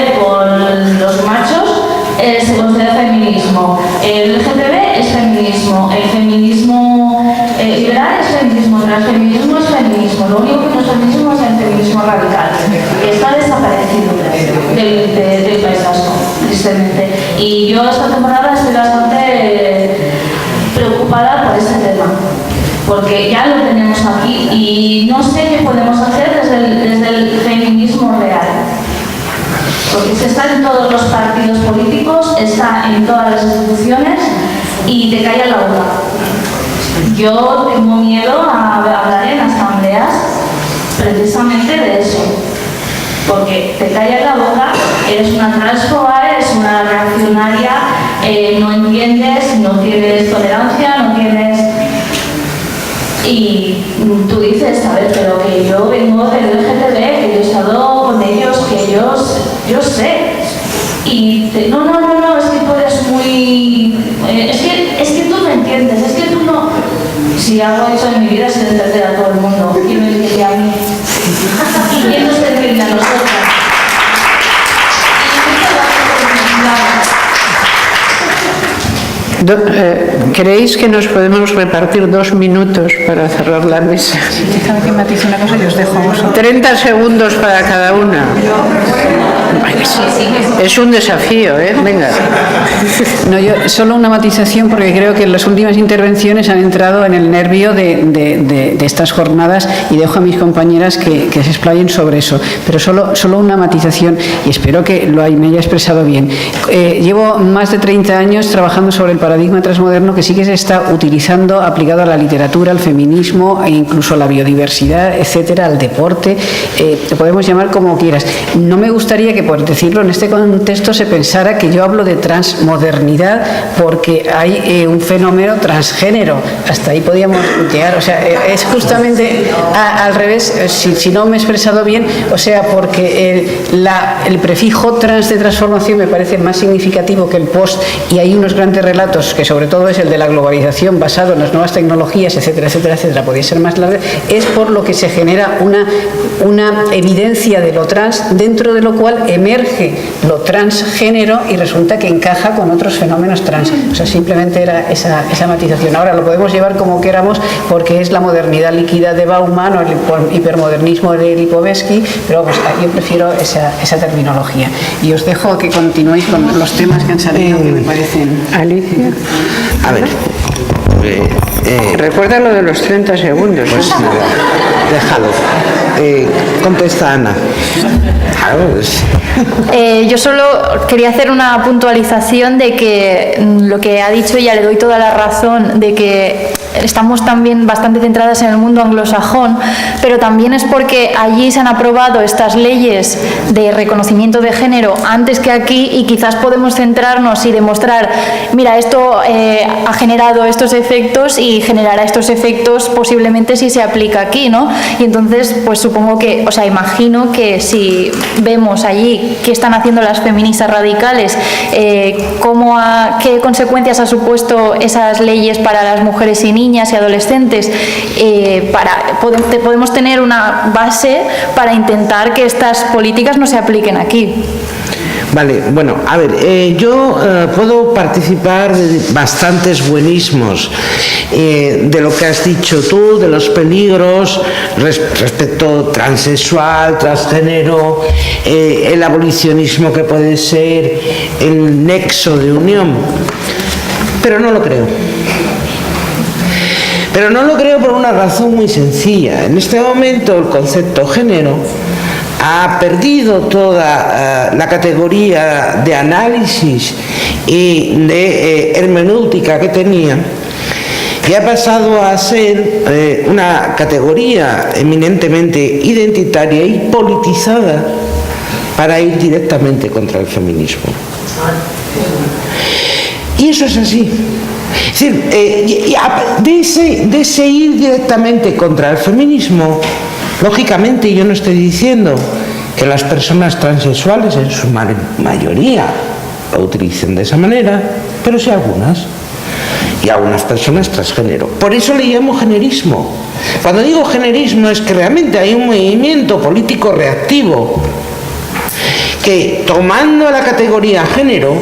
feminismo, el LGTB es feminismo, el feminismo liberal es feminismo, el transfeminismo es feminismo, lo único que no es feminismo es el feminismo radical, que está desaparecido del País Vasco, tristemente. Y yo esta temporada estoy bastante preocupada por este tema, porque ya lo tenemos aquí y no sé qué podemos hacer desde el feminismo real. Porque se está en todos los partidos políticos, está en todas las instituciones y te calla la boca. Yo tengo miedo a hablar en asambleas precisamente de eso. Porque te calla la boca, eres una transfoba, eres una reaccionaria, no entiendes, no tienes tolerancia, no tienes... Y tú dices, a ver, pero que yo vengo del LGTB, que yo he estado con ellos, que yo sé. Y no, es que tú eres muy... es que tú no entiendes, es que tú no... Si hago eso en mi vida es entender a todo el mundo, y me entiende a mí. ¿Y quién nos entiende a nosotros? ¿Creéis que nos podemos repartir 2 minutos para cerrar la mesa? Déjame que matice una cosa y os dejo a vosotros. 30 segundos para cada una. Es un desafío, ¿eh? Venga. No, yo solo una matización porque creo que las últimas intervenciones han entrado en el nervio de estas jornadas y dejo a mis compañeras que se explayen sobre eso. Pero solo una matización y espero que me haya expresado bien. Llevo más de 30 años trabajando sobre el paradigma transmoderno que sí que se está utilizando, aplicado a la literatura, al feminismo e incluso a la biodiversidad, etcétera, al deporte, te podemos llamar como quieras. No me gustaría que, por decirlo en este contexto, se pensara que yo hablo de transmodernidad porque hay un fenómeno transgénero. Hasta ahí podíamos llegar. O sea, es justamente al revés, si no me he expresado bien, o sea, porque el prefijo trans de transformación me parece más significativo que el post, y hay unos grandes relatos que sobre todo es el de la globalización basado en las nuevas tecnologías, etcétera, etcétera, etcétera, podría ser más larga, es por lo que se genera una evidencia de lo trans, dentro de lo cual emerge lo transgénero y resulta que encaja con otros fenómenos trans. O sea, simplemente era esa matización. Ahora lo podemos llevar como queramos porque es la modernidad líquida de Bauman o el hipermodernismo de Lipovetsky, pero vamos, yo prefiero esa terminología. Y os dejo que continuéis con los temas que han salido que me parecen... Alicia. A ver. Recuerda lo de los 30 segundos. Pues sí, déjalo. Contesta Ana. Yo solo quería hacer una puntualización de que lo que ha dicho ella le doy toda la razón, de que estamos también bastante centradas en el mundo anglosajón, pero también es porque allí se han aprobado estas leyes de reconocimiento de género antes que aquí y quizás podemos centrarnos y demostrar, mira, esto ha generado estos efectos y generará estos efectos posiblemente si se aplica aquí, ¿no? Y entonces, pues supongo que, o sea, imagino que si vemos allí qué están haciendo las feministas radicales, qué consecuencias ha supuesto esas leyes para las mujeres y niñas y adolescentes, podemos tener una base para intentar que estas políticas no se apliquen aquí. Vale, bueno, a ver, yo puedo participar de bastantes buenismos de lo que has dicho tú, de los peligros respecto transexual, transgénero, el abolicionismo que puede ser el nexo de unión, pero no lo creo. Pero no lo creo por una razón muy sencilla. En este momento el concepto género ha perdido toda la categoría de análisis y de hermenéutica que tenía y ha pasado a ser una categoría eminentemente identitaria y politizada para ir directamente contra el feminismo. Y eso es así. Es decir, de ese ir directamente contra el feminismo, lógicamente yo no estoy diciendo que las personas transexuales en su mayoría lo utilicen de esa manera, pero sí algunas. Y algunas personas transgénero. Por eso le llamo generismo. Cuando digo generismo es que realmente hay un movimiento político reactivo que, tomando la categoría género,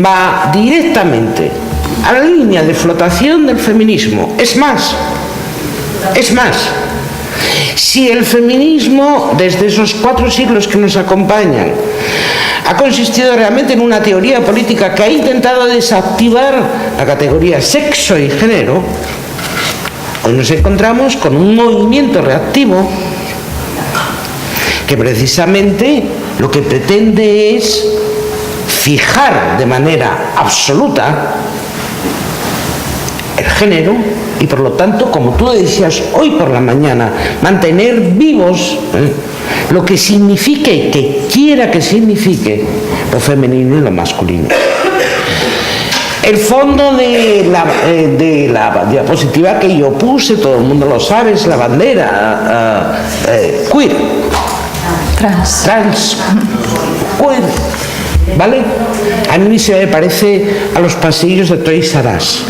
va directamente a la línea de flotación del feminismo. Es más, si el feminismo, desde esos 4 siglos que nos acompañan, ha consistido realmente en una teoría política que ha intentado desactivar la categoría sexo y género, hoy nos encontramos con un movimiento reactivo que precisamente lo que pretende es fijar de manera absoluta el género y, por lo tanto, como tú decías hoy por la mañana, mantener vivos lo que signifique, que quiera que signifique, lo femenino y lo masculino. El fondo de la diapositiva que yo puse, todo el mundo lo sabe, es la bandera queer. Trans. Queer. ¿Vale? A mí se me parece a los pasillos de Toys R Us.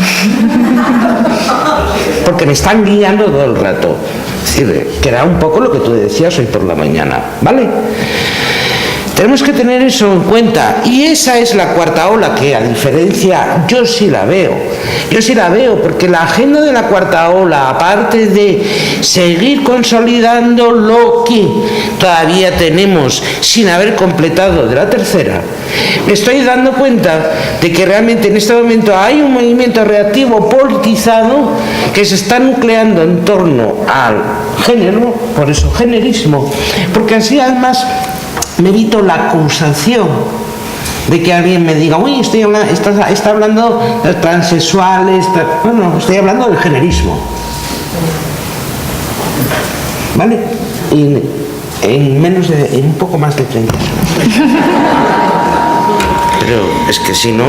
Porque me están guiando todo el rato. Es decir, que era un poco lo que tú decías hoy por la mañana. ¿Vale? Tenemos que tener eso en cuenta, y esa es la cuarta ola que, a diferencia, yo sí la veo, porque la agenda de la cuarta ola, aparte de seguir consolidando lo que todavía tenemos sin haber completado de la tercera, me estoy dando cuenta de que realmente en este momento hay un movimiento reactivo politizado que se está nucleando en torno al género, por eso generismo, porque así además me evito la acusación de que alguien me diga, uy, está hablando de transexuales, bueno, estoy hablando del generismo. ¿Vale? Y en un poco más de 30 años. Pero es que si no...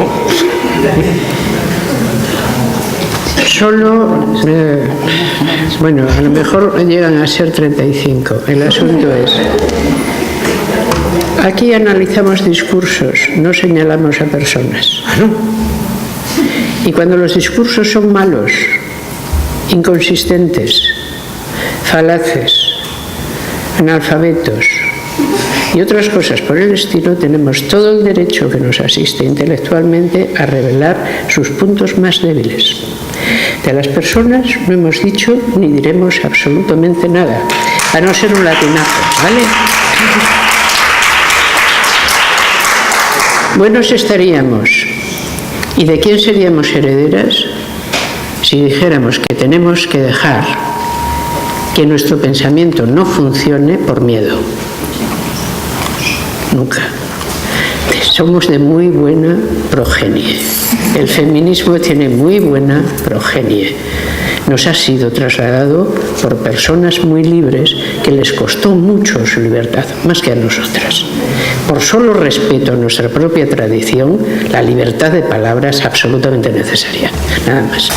Solo, bueno, a lo mejor llegan a ser 35. El asunto es... Aquí analizamos discursos, no señalamos a personas. Y cuando los discursos son malos, inconsistentes, falaces, analfabetos y otras cosas por el estilo, tenemos todo el derecho que nos asiste intelectualmente a revelar sus puntos más débiles. De las personas no hemos dicho ni diremos absolutamente nada, a no ser un latinazo, ¿vale? Buenos estaríamos. ¿Y de quién seríamos herederas? Si dijéramos que tenemos que dejar que nuestro pensamiento no funcione por miedo. Nunca. Somos de muy buena progenie. El feminismo tiene muy buena progenie. Nos ha sido trasladado por personas muy libres que les costó mucho su libertad, más que a nosotras. Por solo respeto a nuestra propia tradición, la libertad de palabra es absolutamente necesaria. Nada más.